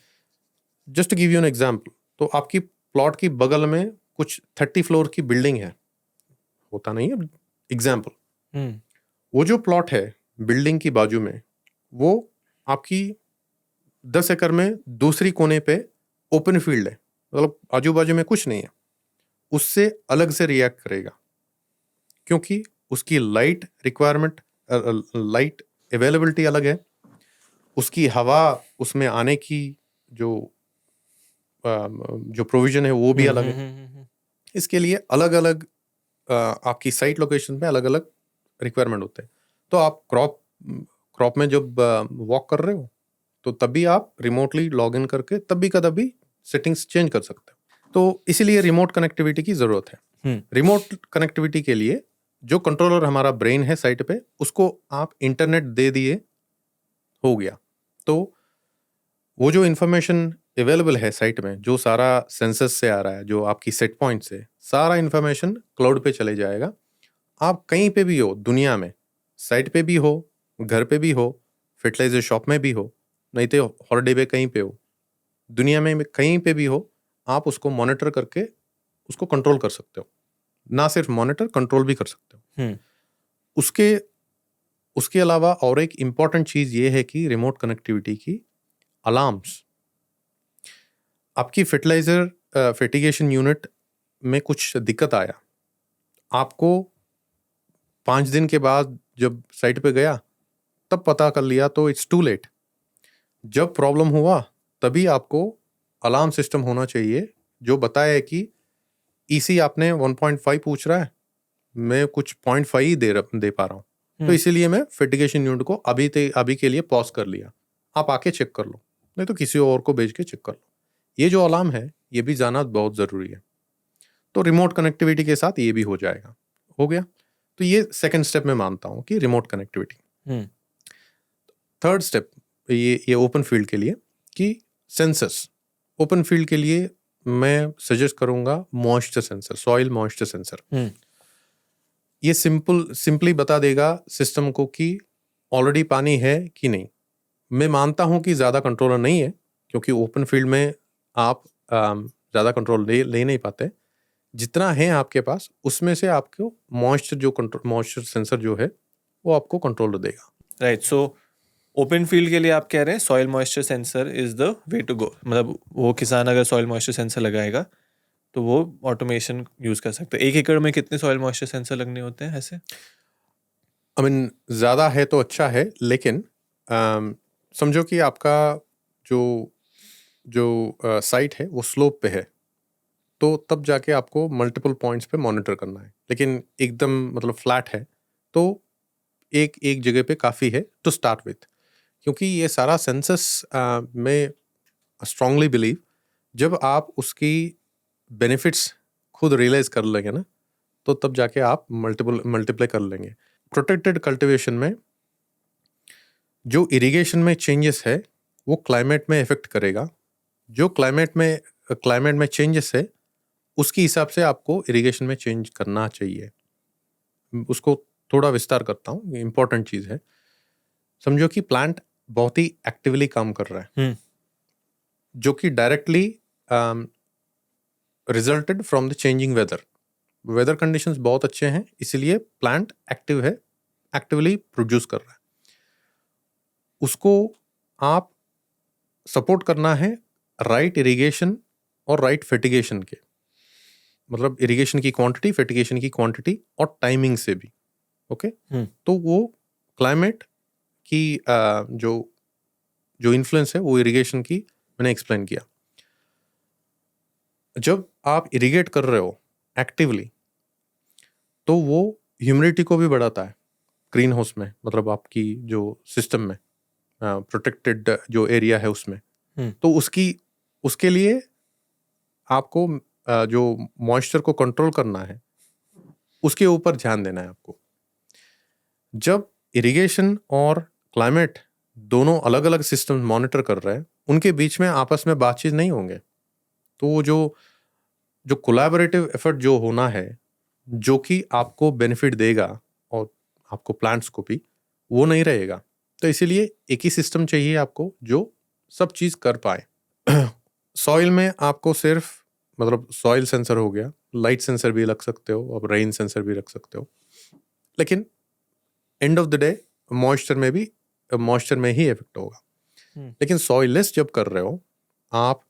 Just give you an example, तो आपकी प्लॉट की बगल में कुछ 30 फ्लोर की बिल्डिंग है, होता नहीं है, एग्जाम्पल। वो जो प्लॉट है बिल्डिंग की बाजू में, वो आपकी 10 एकड़ में दूसरी कोने पे ओपन फील्ड है, मतलब आजू बाजू में कुछ नहीं है, उससे अलग से रिएक्ट करेगा, क्योंकि उसकी लाइट रिक्वायरमेंट, लाइट अवेलेबिलिटी अलग है, उसकी हवा उसमें आने की जो प्रोविजन है वो भी अलग है। इसके लिए अलग अलग आपकी साइट लोकेशन पे अलग अलग रिक्वायरमेंट होते हैं। तो आप क्रॉप में जब वॉक कर रहे हो तो तभी आप रिमोटली लॉग इन करके तभी का तभी सेटिंग्स चेंज कर सकते हो। तो इसीलिए रिमोट कनेक्टिविटी की जरूरत है। रिमोट कनेक्टिविटी के लिए जो कंट्रोलर हमारा ब्रेन है साइट पे, उसको आप इंटरनेट दे दिए, हो गया। तो वो जो इन्फॉर्मेशन अवेलेबल है साइट में, जो सारा सेंसस से आ रहा है, जो आपकी सेट पॉइंट से, सारा इन्फॉर्मेशन क्लाउड पे चले जाएगा। आप कहीं पे भी हो दुनिया में, साइट पे भी हो, घर पे भी हो, फर्टिलाइजर शॉप में भी हो, नहीं तो हॉलिडे पे कहीं पे हो, दुनिया में कहीं पे भी हो, आप उसको मॉनिटर करके उसको कंट्रोल कर सकते हो। ना सिर्फ मॉनिटर, कंट्रोल भी कर सकते हो। उसके उसके अलावा और एक इम्पॉर्टेंट चीज़ ये है कि रिमोट कनेक्टिविटी की अलार्म्स। आपकी फर्टिगेशन यूनिट में कुछ दिक्कत आया, आपको 5 दिन के बाद जब साइट पे गया तब पता कर लिया तो इट्स टू लेट। जब प्रॉब्लम हुआ तभी आपको अलार्म सिस्टम होना चाहिए जो बताए कि ईसी आपने 1.5 पूछ रहा है, मैं कुछ 0.5 ही दे पा रहा हूँ, तो इसीलिए मैं फर्टिगेशन यूनिट को अभी के लिए पॉज कर लिया, आप आके चेक कर लो, नहीं तो किसी और को भेज के चेक कर लो। ये जो अलार्म है ये भी जाना बहुत ज़रूरी है। तो रिमोट कनेक्टिविटी के साथ ये भी हो जाएगा, हो गया। तो ये सेकंड स्टेप में मानता हूँ कि रिमोट कनेक्टिविटी। थर्ड स्टेप ये ओपन फील्ड के लिए कि सेंसर्स। ओपन फील्ड के लिए मैं सजेस्ट करूंगा moisture sensor, soil moisture sensor. ये सिंपली बता देगा सिस्टम को कि ऑलरेडी पानी है कि नहीं। मैं मानता हूं कि ज़्यादा कंट्रोलर नहीं है, क्योंकि ओपन फील्ड में आप ज़्यादा कंट्रोल ले नहीं पाते। जितना है आपके पास उसमें से आपको मॉइस्चर सेंसर जो है वो आपको कंट्रोल देगा। राइट। सो ओपन फील्ड के लिए आप कह रहे हैं soil moisture sensor is the way to go. मतलब वो किसान अगर सॉइल मॉइस्चर सेंसर लगाएगा तो वो ऑटोमेशन यूज कर सकते हैं। 1 एकड़ में कितने सॉइल मॉइस्चर सेंसर लगने होते हैं ऐसे? आई मीन ज़्यादा है तो अच्छा है, लेकिन समझो कि आपका जो साइट है वो स्लोप पे है, तो तब जाके आपको मल्टीपल पॉइंट्स पे मॉनिटर करना है। लेकिन एकदम मतलब फ्लैट है तो एक जगह पे काफ़ी है टू स्टार्ट विथ। क्योंकि ये सारा सेंसस में स्ट्रांगली बिलीव जब आप उसकी बेनिफिट्स खुद रियलाइज कर लेंगे ना, तो तब जाके आप मल्टीप्लाई कर लेंगे। प्रोटेक्टेड कल्टीवेशन में जो इरिगेशन में चेंजेस है वो क्लाइमेट में इफेक्ट करेगा। जो क्लाइमेट में चेंजेस है उसके हिसाब से आपको इरिगेशन में चेंज करना चाहिए। उसको थोड़ा विस्तार करता हूँ, इंपॉर्टेंट चीज़ है। समझो कि प्लांट बहुत ही एक्टिवली काम कर रहा है, जो कि directly resulted from the changing weather conditions बहुत अच्छे हैं, इसलिए प्लांट एक्टिव है, एक्टिवली प्रोड्यूस कर रहा है। उसको आप सपोर्ट करना है राइट इरिगेशन और राइट फर्टिगेशन के, मतलब इरिगेशन की क्वांटिटी, फर्टिगेशन की क्वांटिटी और टाइमिंग से भी। ओके तो वो क्लाइमेट की जो इन्फ्लुएंस है वो इरिगेशन की मैंने एक्सप्लेन किया। जब आप इरिगेट कर रहे हो एक्टिवली तो वो ह्यूमिडिटी को भी बढ़ाता है ग्रीन हाउस में, मतलब आपकी जो सिस्टम में प्रोटेक्टेड जो एरिया है उसमें। तो उसके लिए आपको जो मॉइस्चर को कंट्रोल करना है उसके ऊपर ध्यान देना है आपको। जब इरिगेशन और क्लाइमेट दोनों अलग अलग सिस्टम मॉनिटर कर रहे हैं, उनके बीच में आपस में बातचीत नहीं होंगे, तो वो जो कोलैबोरेटिव एफर्ट जो होना है, जो कि आपको बेनिफिट देगा और आपको प्लांट्स को भी, वो नहीं रहेगा। तो इसीलिए एक ही सिस्टम चाहिए आपको जो सब चीज़ कर पाए। सॉइल में आपको सिर्फ मतलब सॉइल सेंसर हो गया, लाइट सेंसर भी रख सकते हो, अब रेन सेंसर भी रख सकते हो, लेकिन end of the day moisture में ही इफेक्ट होगा। लेकिन सॉइललेस जब कर रहे हो आप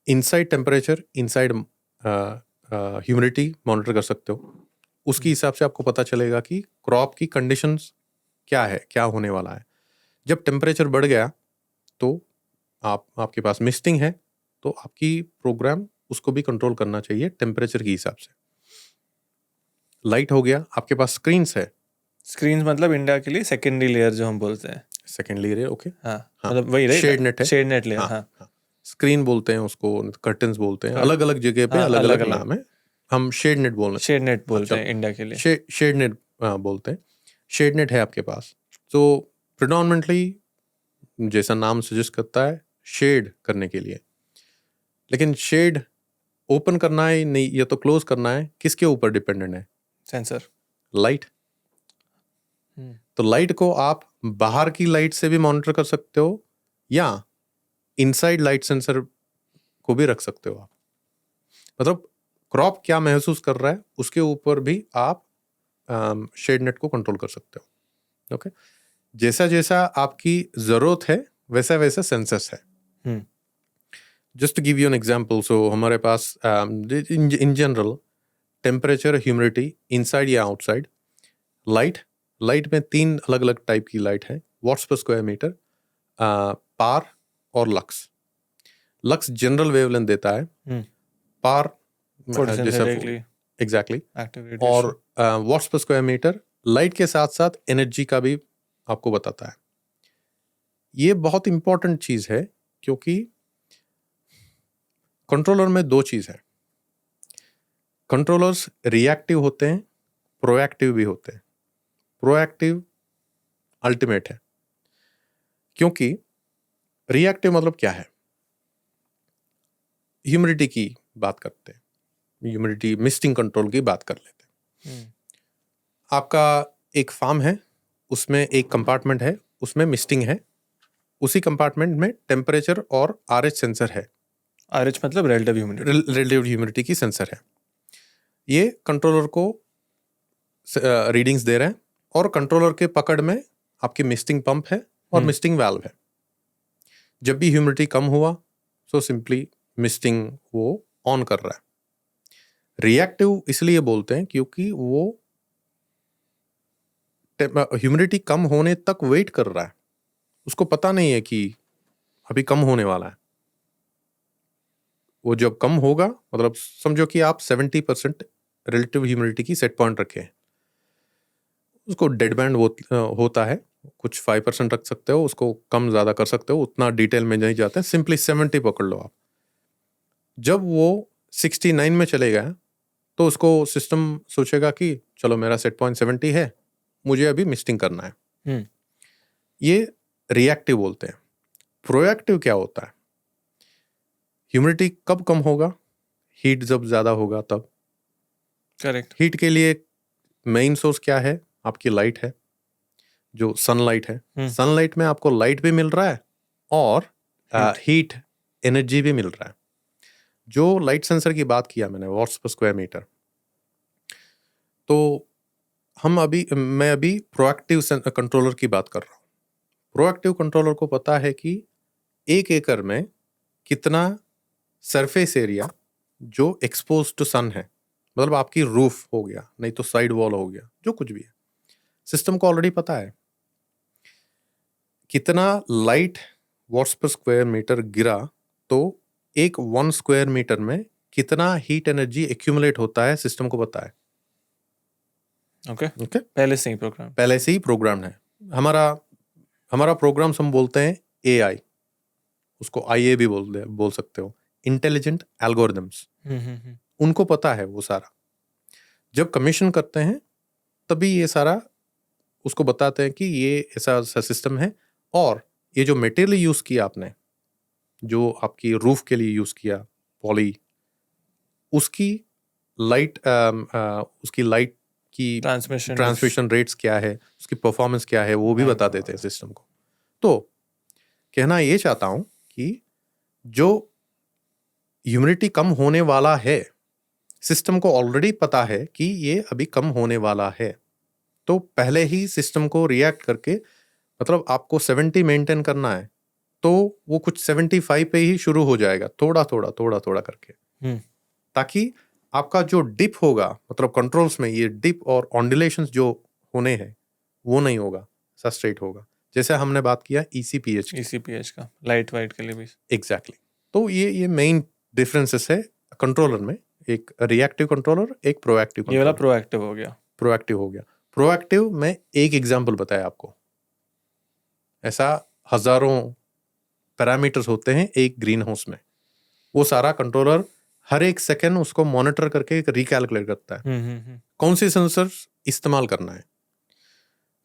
inside temperature, inside humidity monitor कर सकते हो। उसके हिसाब से आपको पता चलेगा कि क्रॉप की कंडीशंस क्या है, क्या होने वाला है। जब टेम्परेचर बढ़ गया तो आपके पास मिस्टिंग है, तो आपकी प्रोग्राम उसको भी कंट्रोल करना चाहिए टेम्परेचर के हिसाब से। लाइट हो गया, आपके पास स्क्रीन्स है। स्क्रीन्स मतलब इंडिया के लिए सेकेंडरी लेयर जो हम बोलते हैं। Secondary layer, okay. हाँ, मतलब वही रही शेड नेट है, शेड नेट लेयर। हाँ, स्क्रीन बोलते हैं उसको, कर्टन्स बोलते हैं, अलग अलग जगह पे अलग अलग नाम है। हम शेड नेट बोलते हैं इंडिया के लिए। शेड नेट बोलते हैं। शेड नेट है आपके पास, तो प्रिडोमिनेंटली जैसा नाम सजेस्ट करता है शेड करने के लिए। लेकिन शेड ओपन करना है नहीं या तो क्लोज करना है, किसके ऊपर डिपेंडेंट है? Sensor, light. तो लाइट को आप बाहर की लाइट से भी मॉनिटर कर सकते हो या इनसाइड लाइट सेंसर को भी रख सकते हो आप। मतलब क्रॉप क्या महसूस कर रहा है उसके ऊपर भी आप शेड नेट को कंट्रोल कर सकते हो। ओके, जैसा जैसा आपकी जरूरत है वैसा वैसा सेंसस है। Just to give you an example, so हमारे पास in general temperature, humidity, inside या आउटसाइड, लाइट में 3 अलग अलग टाइप की लाइट है, वॉट्स पर स्क्वायर मीटर, पार और लक्स। लक्स जनरल वेवलेंथ देता है, पार जैसा एग्जैक्टली, और वॉट्स पर स्क्वायर मीटर लाइट के साथ साथ एनर्जी का भी आपको बताता है। ये बहुत इंपॉर्टेंट चीज है क्योंकि कंट्रोलर में 2 चीज है। कंट्रोलर्स रिएक्टिव होते हैं, प्रोएक्टिव भी होते हैं। प्रोएक्टिव अल्टीमेट है, क्योंकि रिएक्टिव मतलब क्या है? ह्यूमिडिटी की बात करते हैं, ह्यूमिडिटी मिस्टिंग कंट्रोल की बात कर लेते हैं। आपका एक फार्म है, उसमें एक कंपार्टमेंट है, उसमें मिस्टिंग है, उसी कंपार्टमेंट में टेम्परेचर और RH सेंसर है। RH मतलब रिलेटिव ह्यूमिडिटी की सेंसर है। ये कंट्रोलर को रीडिंग्स दे रहे हैं और कंट्रोलर के पकड़ में आपकी मिस्टिंग पंप है और मिस्टिंग वाल्व है। जब भी ह्यूमिडिटी कम हुआ सो सिंपली मिस्टिंग वो ऑन कर रहा है। रिएक्टिव इसलिए बोलते हैं क्योंकि वो ह्यूमिडिटी कम होने तक वेट कर रहा है, उसको पता नहीं है कि अभी कम होने वाला है। वो जब कम होगा, मतलब समझो कि आप 70% रिलेटिव ह्यूमिडिटी की सेट पॉइंट रखे हैं, उसको डेड बैंड होता है, कुछ 5% रख सकते हो, उसको कम ज़्यादा कर सकते हो, उतना डिटेल में नहीं जाते हैं, सिंपली 70 पकड़ लो आप। जब वो 69 में चले गया तो उसको सिस्टम सोचेगा कि चलो मेरा सेट पॉइंट 70 है, मुझे अभी मिस्टिंग करना है। ये रिएक्टिव बोलते हैं। प्रोएक्टिव क्या होता है? ह्यूमिडिटी कब कम होगा? हीट जब ज़्यादा होगा तब। करेक्ट। हीट के लिए मेन सोर्स क्या है? आपकी लाइट है, जो सनलाइट है। सनलाइट में आपको लाइट भी मिल रहा है और हीट एनर्जी भी मिल रहा है। जो लाइट सेंसर की बात किया मैंने, वॉट्स पर स्क्वायर मीटर, तो मैं अभी प्रोएक्टिव कंट्रोलर की बात कर रहा हूँ। प्रोएक्टिव कंट्रोलर को पता है कि 1 एकड़ में कितना सरफेस एरिया जो एक्सपोज टू सन है, मतलब आपकी रूफ हो गया, नहीं तो साइड वॉल हो गया, जो कुछ भी है, सिस्टम को ऑलरेडी पता है कितना लाइट वॉट्स पर स्क्वायर मीटर गिरा तो 1 स्क्वायर मीटर में कितना हीट एनर्जी एक्यूमुलेट होता है, सिस्टम को पता है। ओके, पहले से ही प्रोग्राम है। हमारा प्रोग्राम हम बोलते हैं AI, उसको IA भी बोल सकते हो, इंटेलिजेंट एल्गोरिदम्स। उनको पता है वो सारा। जब कमीशन करते हैं तभी ये सारा उसको बताते हैं कि ये ऐसा सिस्टम है, और ये जो मटेरियल यूज किया आपने, जो आपकी रूफ के लिए यूज किया पॉली, उसकी लाइट की ट्रांसमिशन रेट्स क्या है, उसकी परफॉर्मेंस क्या है, वो भी बता देते हैं सिस्टम को। तो कहना ये चाहता हूं कि जो ह्यूमिडिटी कम होने वाला है, सिस्टम को ऑलरेडी पता है कि ये अभी कम होने वाला है, तो पहले ही सिस्टम को रिएक्ट करके, मतलब आपको 70 मेंटेन करना है तो वो कुछ 75 पे ही शुरू हो जाएगा, थोड़ा थोड़ा करके, ताकि आपका जो डिप होगा, मतलब कंट्रोल्स में ये डिप और ऑन्डुलेशंस जो होने हैं वो नहीं होगा, ऐसा स्ट्रेट होगा। जैसे हमने बात किया ECPH का, लाइट वाइट के लिए भी। एग्जैक्टली। तो ये मेन डिफरेंसेस है कंट्रोलर में, एक रिएक्टिव कंट्रोलर, एक प्रोएक्टिव। ये वाला प्रोएक्टिव हो गया। प्रोएक्टिव में एक एग्जांपल बताया आपको, ऐसा हजारों पैरामीटर्स होते हैं एक ग्रीन हाउस में, वो सारा कंट्रोलर हर एक सेकेंड उसको मॉनिटर करके रिकैलकुलेट करता है कौन सी सेंसर इस्तेमाल करना है।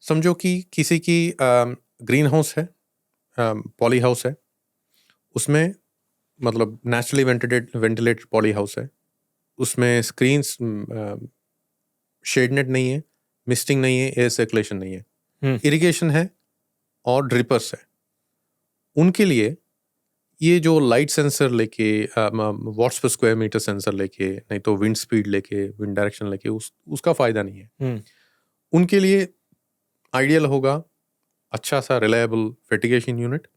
समझो कि किसी की ग्रीन हाउस है, पॉली हाउस है, उसमें मतलब नेचुरली वेंटिलेटेड पॉली हाउस है, उसमें स्क्रीन्स, शेड नेट नहीं है, मिस्टिंग नहीं है, एयर सर्कुलेशन नहीं है, इरिगेशन है और ड्रिपर्स है। उनके लिए ये जो लाइट सेंसर लेके, वॉट्स पर स्क्वायर मीटर सेंसर लेके, नहीं तो विंड स्पीड लेके, विंड डायरेक्शन लेके, उसका फायदा नहीं है। उनके लिए आइडियल होगा अच्छा सा reliable fertigation unit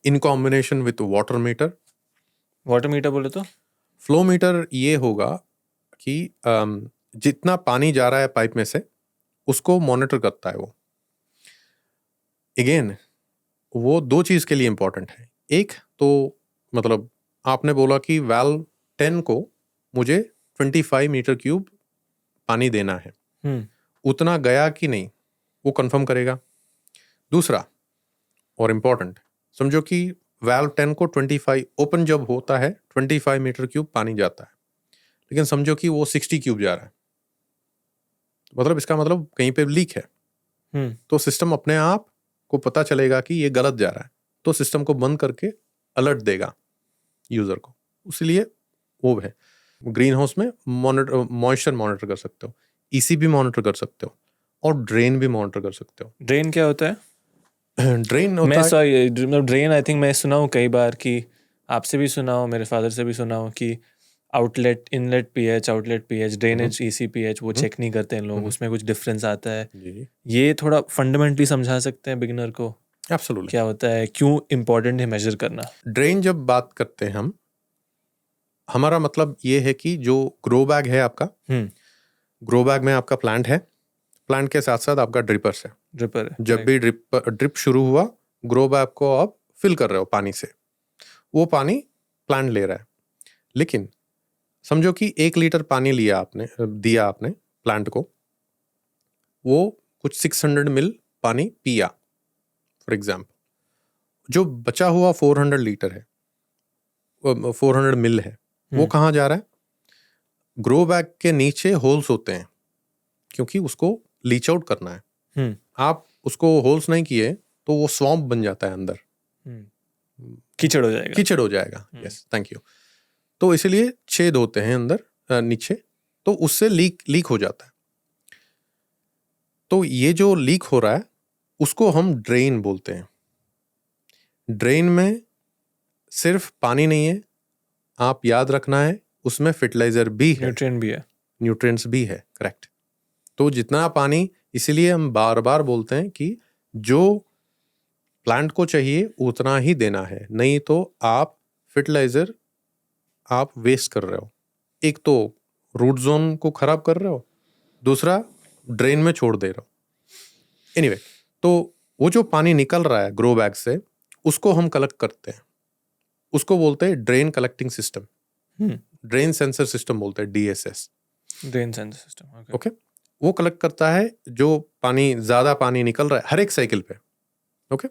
in combination with water meter. Water meter बोले तो फ्लो मीटर ये होगा कि जितना पानी जा रहा है पाइप में से उसको मॉनिटर करता है वो। अगेन वो दो चीज़ के लिए इम्पोर्टेंट है। एक तो मतलब आपने बोला कि वाल्व 10 को मुझे 25 मीटर क्यूब पानी देना है, उतना गया कि नहीं वो कंफर्म करेगा। दूसरा और इम्पोर्टेंट, समझो कि वाल्व 10 को 25 ओपन जब होता है 25 मीटर क्यूब पानी जाता है, लेकिन समझो कि वो 60 क्यूब जा रहा है, मतलब इसका मतलब कहीं पे लीक है। तो सिस्टम अपने आप को पता चलेगा कि ये गलत जा रहा है, तो सिस्टम को बंद करके अलर्ट देगा यूजर को। इसलिए वो है ग्रीन हाउस में मॉइस्चर मॉनिटर कर सकते हो, ईसी भी मॉनिटर कर सकते हो और ड्रेन भी मॉनिटर कर सकते हो। ड्रेन क्या होता है? ड्रेन होता मैं है मतलब ड्रेन आई थिंक मैं सुना हूँ कई बार, कि आपसे भी सुना हूँ, मेरे फादर से भी सुना हूँ कि outlet inlet pH, outlet pH, drainage EC pH वो चेक नहीं करते हैं लोग, उसमें कुछ डिफरेंस आता है। जी ये थोड़ा फंडामेंटली समझा सकते हैं बिगिनर को एब्सोल्युटली क्या होता है, क्यों इम्पोर्टेंट है मेजर करना? ड्रेन जब बात करते हैं हम, हमारा मतलब ये है कि जो ग्रो बैग है आपका, ग्रो बैग में आपका प्लांट है, प्लांट के साथ साथ आपका ड्रिपर्स है। ड्रिपर है, जब भी ड्रिप शुरू हुआ, ग्रो बैग को आप फिल कर रहे हो पानी से, वो पानी प्लांट ले रहा है। लेकिन समझो कि 1 लीटर पानी दिया आपने प्लांट को, वो कुछ 600 मिल पानी पिया फॉर एग्जाम्पल। जो बचा हुआ 400 लीटर है, 400 मिल है, वो कहाँ जा रहा है? ग्रो बैग के नीचे होल्स होते हैं, क्योंकि उसको लीच आउट करना है। आप उसको होल्स नहीं किए तो वो स्वॉम्प बन जाता है अंदर, कीचड़ हो जाएगा। Yes, thank you. तो इसलिए छेद होते हैं अंदर नीचे, तो उससे लीक हो जाता है। तो ये जो लीक हो रहा है उसको हम ड्रेन बोलते हैं। ड्रेन में सिर्फ पानी नहीं है, आप याद रखना है उसमें फर्टिलाइजर भी है, न्यूट्रिएंट्स भी है, करेक्ट। तो जितना पानी, इसीलिए हम बार बार बोलते हैं कि जो प्लांट को चाहिए उतना ही देना है, नहीं तो आप फर्टिलाइजर आप वेस्ट कर रहे हो। एक तो रूट जोन को खराब कर रहे हो, दूसरा ड्रेन में छोड़ दे रहे हो। एनीवे, तो वो जो पानी निकल रहा है ग्रो बैग से, उसको हम कलेक्ट करते हैं, उसको बोलते हैं drain collecting system, drain sensor system बोलते हैं, DSS, drain sensor system. Okay. वो कलेक्ट करता है जो पानी, ज्यादा पानी निकल रहा है हर एक साइकिल पे, ओके,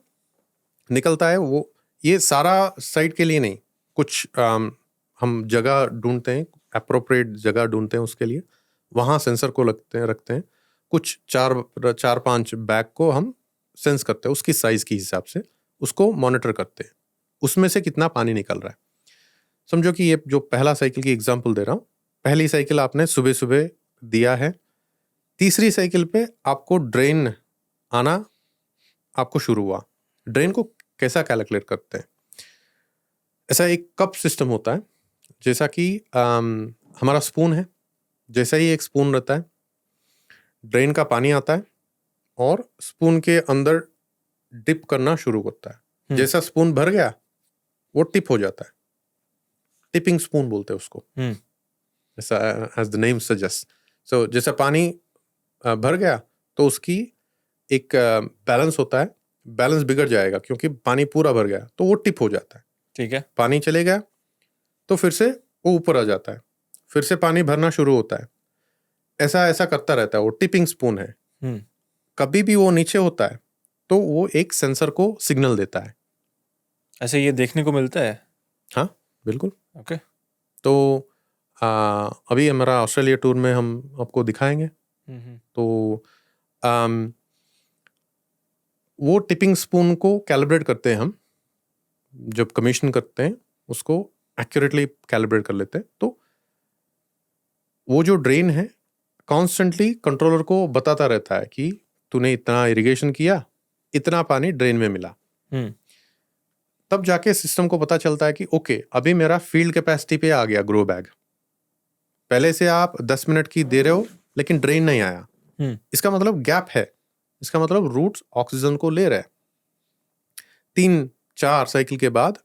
निकलता है वो। ये सारा साइड के लिए नहीं, कुछ हम जगह ढूंढते हैं, अप्रोप्रिएट जगह ढूंढते हैं उसके लिए, वहाँ सेंसर को रखते हैं। कुछ 4-5 बैग को हम सेंस करते हैं, उसकी साइज के हिसाब से उसको मॉनिटर करते हैं, उसमें से कितना पानी निकल रहा है। समझो कि ये जो पहला साइकिल की एग्जांपल दे रहा हूँ, पहली साइकिल आपने सुबह सुबह दिया है, तीसरी साइकिल पे आपको ड्रेन आना आपको शुरू हुआ। ड्रेन को कैसा कैलकुलेट करते हैं? ऐसा एक कप सिस्टम होता है, जैसा कि हमारा स्पून है, जैसा ही एक स्पून रहता है, ड्रेन का पानी आता है और स्पून के अंदर डिप करना शुरू करता है। जैसा स्पून भर गया वो टिप हो जाता है, टिपिंग स्पून बोलते हैं उसको, ऐसा एज द नेम सजेस्ट। सो जैसा पानी भर गया तो उसकी एक बैलेंस होता है, बैलेंस बिगड़ जाएगा क्योंकि पानी पूरा भर गया, तो वो टिप हो जाता है। ठीक है, पानी चले गया तो फिर से वो ऊपर आ जाता है, फिर से पानी भरना शुरू होता है, ऐसा करता रहता है। वो टिपिंग स्पून है। कभी भी वो नीचे होता है तो वो एक सेंसर को सिग्नल देता है। ऐसे ये देखने को मिलता है? हाँ बिल्कुल। ओके। तो अभी हमारा ऑस्ट्रेलिया टूर में हम आपको दिखाएंगे। तो वो टिपिंग स्पून को कैलिब्रेट करते हैं हम, जब कमीशन करते हैं उसको एक्यूरेटली कैलिब्रेट कर लेते हैं। तो वो जो ड्रेन है कॉन्स्टेंटली कंट्रोलर को बताता रहता है कि तूने इतना इरिगेशन किया, इतना पानी ड्रेन में मिला। तब जाके सिस्टम को पता चलता है कि ओके अभी मेरा फील्ड कैपेसिटी पे आ गया ग्रो बैग। पहले से आप 10 मिनट की दे रहे हो लेकिन ड्रेन नहीं आया, इसका मतलब गैप है, इसका मतलब रूट्स ऑक्सीजन को ले रहे हैं। 3-4 साइकिल के बाद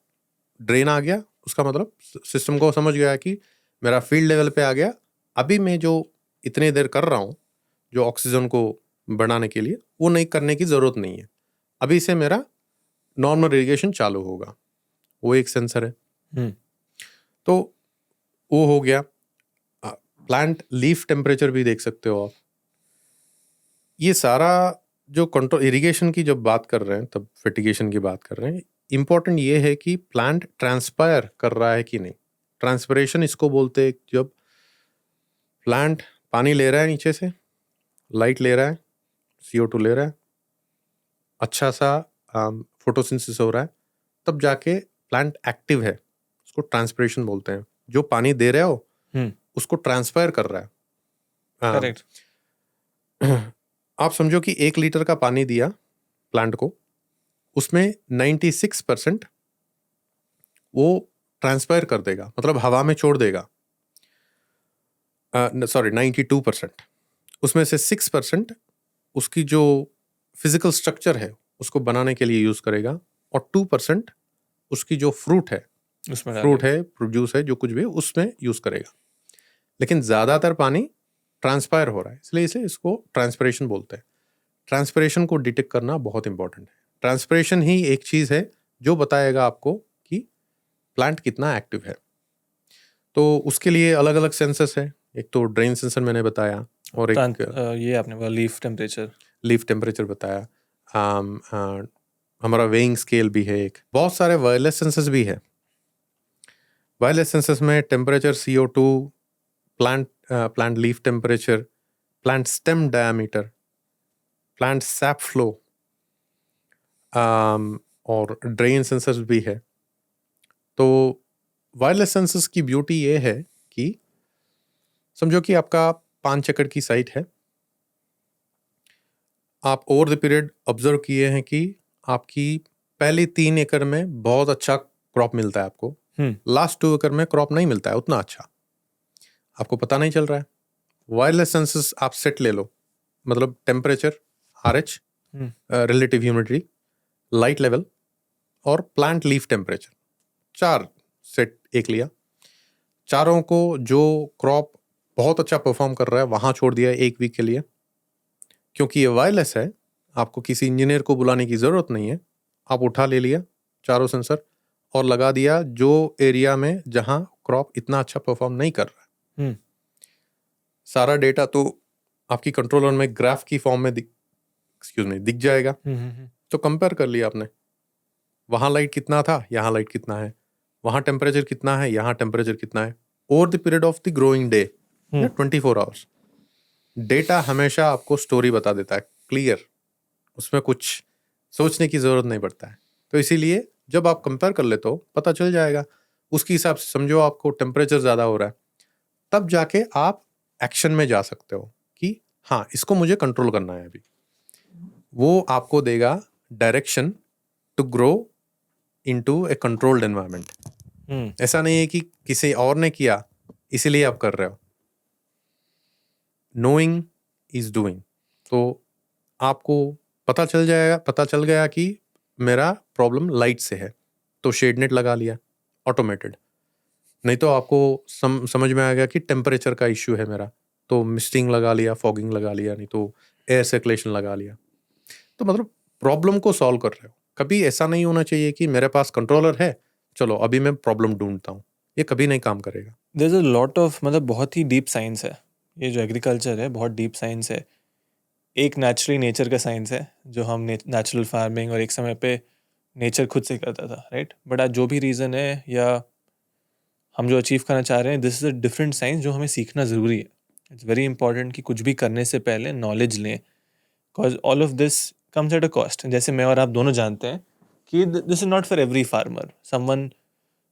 ड्रेन आ गया, उसका मतलब सिस्टम को समझ गया कि मेरा फील्ड लेवल पे आ गया, अभी मैं जो इतनी देर कर रहा हूँ जो ऑक्सीजन को बढ़ाने के लिए वो नहीं करने की ज़रूरत नहीं है, अभी से मेरा नॉर्मल इरिगेशन चालू होगा। वो एक सेंसर है। तो वो हो गया। प्लांट लीफ टेम्परेचर भी देख सकते हो आप। ये सारा जो कंट्रोल इरिगेशन की जब बात कर रहे हैं तब फर्टिगेशन की बात कर रहे हैं, इंपॉर्टेंट ये है कि प्लांट ट्रांसपायर कर रहा है कि नहीं। ट्रांसपिरेशन इसको बोलते हैं जब प्लांट पानी ले रहा है नीचे से, लाइट ले रहा है, CO2 ले रहा है, अच्छा सा फोटोसिंथेसिस हो रहा है, तब जाके प्लांट एक्टिव है, उसको ट्रांसपिरेशन बोलते हैं। जो पानी दे रहे हो उसको ट्रांसफर कर रहा है। करेक्ट। आप समझो कि 1 लीटर का पानी दिया प्लांट को, उसमें 96% वो ट्रांसफर कर देगा, मतलब हवा में छोड़ देगा। सॉरी 92%, उसमें से 6% उसकी जो फिजिकल स्ट्रक्चर है उसको बनाने के लिए यूज करेगा, और 2% उसकी जो फ्रूट है प्रोड्यूस है जो कुछ भी उसमें यूज करेगा। लेकिन ज्यादातर पानी ट्रांसपायर हो रहा है, इसलिए इसे इसको ट्रांसपिरेशन बोलते हैं। ट्रांसपिरेशन को डिटेक्ट करना बहुत इंपॉर्टेंट है। ट्रांसपिरेशन ही एक चीज है जो बताएगा आपको कि प्लांट कितना एक्टिव है। तो उसके लिए अलग अलग सेंसर्स है। एक तो ड्रेन सेंसर मैंने बताया, और एक ये आपने बोला लीफ टेम्परेचर बताया। हमारा वेइंग स्केल भी है एक। बहुत सारे वायरलेस सेंसर्स भी है। वायरलेस सेंसर्स में temperature, CO2, plant leaf temperature, plant stem diameter, plant SAP flow, और ड्रेन सेंसर्स भी है। तो वायरलेस सेंसर्स की ब्यूटी ये है कि समझो कि आपका 5 एकड़ की साइट है, आप ओवर द पीरियड ऑब्जर्व किए हैं कि आपकी पहली 3 एकड़ में बहुत अच्छा क्रॉप मिलता है आपको, लास्ट 2 एकड़ में क्रॉप नहीं मिलता है उतना अच्छा, आपको पता नहीं चल रहा है। वायरलेस सेंसर्स आप सेट ले लो, मतलब temperature, RH, relative humidity, light level और प्लांट लीफ टेम्परेचर, 4 सेट एक लिया। चारों को जो क्रॉप बहुत अच्छा परफॉर्म कर रहा है वहां छोड़ दिया 1 वीक के लिए। क्योंकि ये वायरलेस है, आपको किसी इंजीनियर को बुलाने की जरूरत नहीं है, आप उठा ले लिया चारों सेंसर और लगा दिया जो एरिया में जहां क्रॉप इतना अच्छा परफॉर्म नहीं कर रहा है। सारा डेटा तो आपकी कंट्रोलर में ग्राफ की फॉर्म में दिख जाएगा। तो कंपेयर कर लिया आपने, वहां लाइट कितना था, यहाँ लाइट कितना है, वहां टेम्परेचर कितना है, यहाँ टेम्परेचर कितना है, over the period of the growing day 24 hours. Data हमेशा आपको स्टोरी बता देता है क्लियर, उसमें कुछ सोचने की जरूरत नहीं पड़ता है। तो इसीलिए जब आप कंपेयर कर लेते हो पता चल जाएगा, उसके हिसाब से समझो आपको टेम्परेचर ज्यादा हो रहा है, तब जाके आप एक्शन में जा सकते हो कि हाँ इसको मुझे कंट्रोल करना है अभी। वो आपको देगा direction to grow into a controlled environment. ऐसा नहीं है कि किसी और ने किया इसीलिए आप कर रहे हो। Knowing is doing. तो आपको पता चल गया कि मेरा प्रॉब्लम लाइट से है, तो शेड नेट लगा लिया ऑटोमेटेड। नहीं तो आपको समझ में आ गया कि टेम्परेचर का इश्यू है मेरा, तो मिस्टिंग लगा लिया, फॉगिंग लगा लिया, नहीं तो एयर सर्कुलेशन लगा लिया। तो मतलब प्रॉब्लम को सॉल्व कर रहे हो। कभी ऐसा नहीं होना चाहिए कि मेरे पास कंट्रोलर है, चलो अभी मैं प्रॉब्लम ढूंढता हूँ, ये कभी नहीं काम करेगा। There is a lot of, मतलब बहुत ही डीप साइंस है ये जो एग्रीकल्चर है, बहुत डीप साइंस है। एक नेचुरली नेचर का साइंस है जो हम नेचुरल फार्मिंग और एक समय पे नेचर खुद से करता था, राइट। बट आज जो भी रीज़न है या हम जो अचीव करना चाह रहे हैं, this is a different science जो हमें सीखना ज़रूरी है। इट्स वेरी इंपॉर्टेंट कि कुछ भी करने से पहले नॉलेज लें, because all of this comes at a cost. जैसे मैं और आप दोनों जानते हैं कि this is not for every farmer. Someone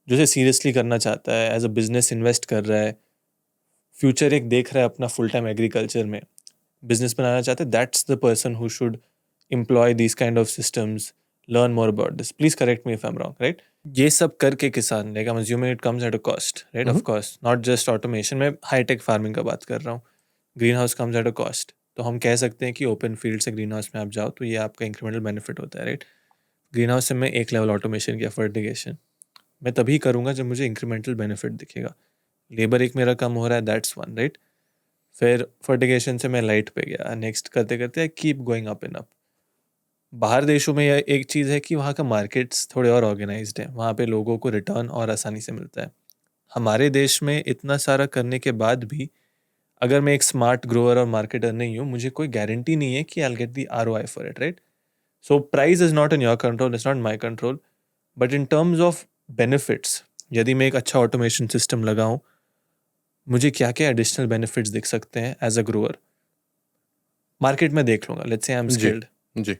जो इसे सीरियसली करना चाहता है, एज अ बिजनेस इन्वेस्ट कर रहा है, फ्यूचर एक देख रहा है अपना फुल टाइम एग्रीकल्चर में, बिजनेस बनाना चाहते हैं, that's the person who should employ these kind of systems, learn more about this. Please correct me if I'm wrong, right? ये सब करके किसान, like I'm assuming it comes at a cost, right? Of course, not just automation. मैं high tech farming का बात कर रहा हूँ. Green house comes at a cost. तो हम कह सकते हैं कि ओपन फील्ड से ग्रीन हाउस में आप जाओ तो ये आपका इंक्रीमेंटल बेनिफिट होता है, राइट? ग्रीन हाउस से मैं एक लेवल ऑटोमेशन किया, फर्टिगेशन मैं तभी करूँगा जब मुझे इंक्रीमेंटल बेनिफिट दिखेगा. लेबर एक मेरा कम हो रहा है, दैट्स वन, राइट? फिर फर्टिगेशन से मैं लाइट पे गया, नेक्स्ट करते करते keep going up and up. बाहर देशों में यह एक चीज़ है कि वहाँ का मार्केट्स थोड़े और ऑर्गेनाइज्ड हैं, वहाँ पे लोगों को रिटर्न और आसानी से मिलता है. हमारे देश में इतना सारा करने के बाद भी अगर मैं एक स्मार्ट ग्रोअर और मार्केटर नहीं हूँ, मुझे कोई गारंटी नहीं है कि I will get the ROI for it, right? So price is not in your control, it's not my control, but in terms of benefits, यदि मैं एक अच्छा ऑटोमेशन सिस्टम लगाऊं, मुझे क्या क्या एडिशनल बेनिफिट्स दिख सकते हैं एज अ ग्रोअर, मार्केट में देख लूंगा. Let's say I am skilled. जी.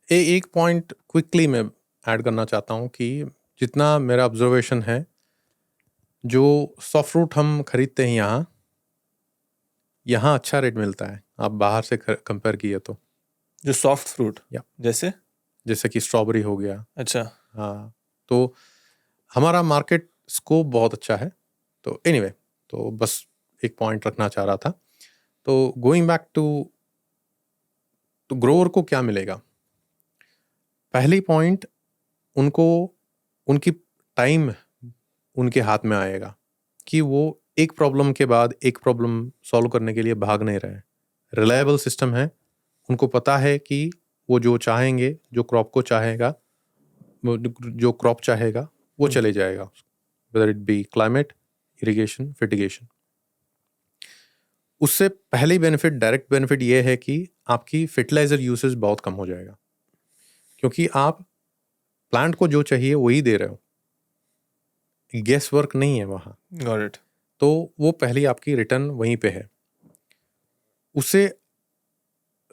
एक पॉइंट क्विकली मैं ऐड करना चाहता हूँ कि जितना मेरा ऑब्जर्वेशन है, जो सॉफ्ट फ्रूट हम खरीदते हैं यहाँ अच्छा रेट मिलता है, आप बाहर से कंपेयर किए तो. जो सॉफ्ट फ्रूट, या जैसे कि स्ट्रॉबेरी हो गया. अच्छा, हाँ, तो हमारा मार्केट स्कोप बहुत अच्छा है. तो एनीवे, तो बस एक पॉइंट रखना चाह रहा था. तो गोइंग बैक टू ग्रोअर को क्या मिलेगा. पहली पॉइंट, उनकी टाइम उनके हाथ में आएगा कि वो एक प्रॉब्लम के बाद एक प्रॉब्लम सॉल्व करने के लिए भाग नहीं रहे. रिलायबल सिस्टम है, उनको पता है कि वो जो चाहेंगे, जो क्रॉप चाहेगा वो चले जाएगा, whether it be climate, irrigation, fertigation. उससे पहली बेनिफिट, डायरेक्ट बेनिफिट ये है कि आपकी फर्टिलाइजर यूसेज बहुत कम हो जाएगा, क्योंकि आप प्लांट को जो चाहिए वही दे रहे हो, गेस वर्क नहीं है वहाँ. Got it. तो वो पहली आपकी रिटर्न वहीं पे है. उससे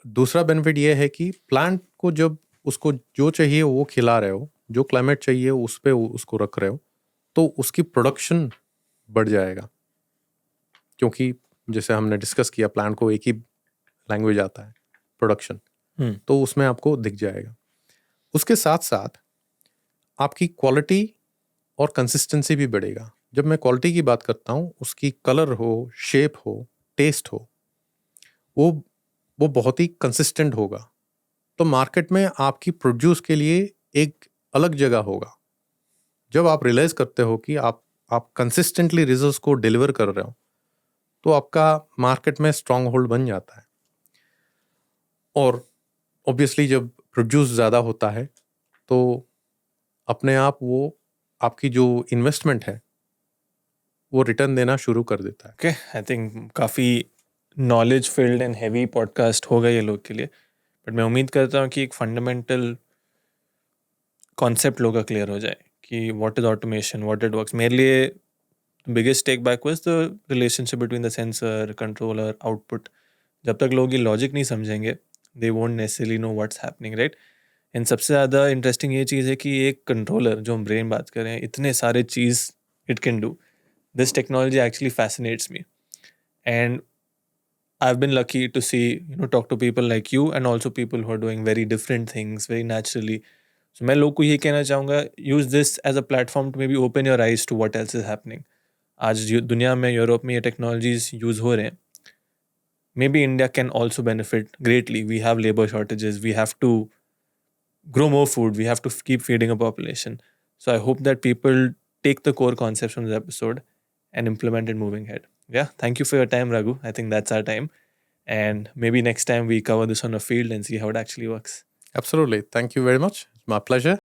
दूसरा बेनिफिट ये है कि प्लांट को जब उसको जो चाहिए वो खिला रहे हो, जो क्लाइमेट चाहिए उस पे उसको रख रहे हो, तो उसकी प्रोडक्शन बढ़ जाएगा. क्योंकि जैसे हमने डिस्कस किया, प्लांट को एक ही लैंग्वेज आता है, प्रोडक्शन, तो उसमें आपको दिख जाएगा. उसके साथ साथ आपकी क्वालिटी और कंसिस्टेंसी भी बढ़ेगा. जब मैं क्वालिटी की बात करता हूँ, उसकी कलर हो, शेप हो, टेस्ट हो, वो बहुत ही कंसिस्टेंट होगा. तो मार्केट में आपकी प्रोड्यूस के लिए एक अलग जगह होगा. जब आप रियलाइज करते हो कि आप कंसिस्टेंटली रिजल्ट्स को डिलीवर कर रहे हो, तो आपका मार्केट में स्ट्रांग होल्ड बन जाता है. और ऑब्वियसली जब प्रोड्यूस ज़्यादा होता है तो अपने आप वो आपकी जो इन्वेस्टमेंट है वो रिटर्न देना शुरू कर देता है. ओके, आई थिंक काफ़ी knowledge field and heavy podcast होगा ये लोग के लिए, बट मैं उम्मीद करता हूँ कि एक फंडामेंटल कॉन्सेप्ट लोगों का क्लियर हो जाए कि what is automation, what it works. मेरे लिए biggest take back was the relationship between the sensor, controller, output. जब तक लोग ये लॉजिक नहीं समझेंगे, they won't necessarily know what's happening, right? And सबसे ज़्यादा इंटरेस्टिंग ये चीज़ है कि एक कंट्रोलर, जो हम ब्रेन बात कर रहे हैं, इतने सारे चीज़ it can do. This technology actually fascinates me, and I've been lucky to see, talk to people like you and also people who are doing very different things very naturally. So मैं लोग को ये कहना चाहूँगा, use this as a platform to maybe open your eyes to what else is happening. आज दुनिया में, Europe में ये टेक्नोलॉजीज यूज हो रहे हैं. Maybe India can also benefit greatly. We have labor shortages. We have to grow more food. We have to keep feeding a population. So I hope that people take the core concepts from this episode and implement it moving ahead. Yeah, thank you for your time, Raghu. I think that's our time. And maybe next time we cover this on a field and see how it actually works. Absolutely. Thank you very much. It's my pleasure.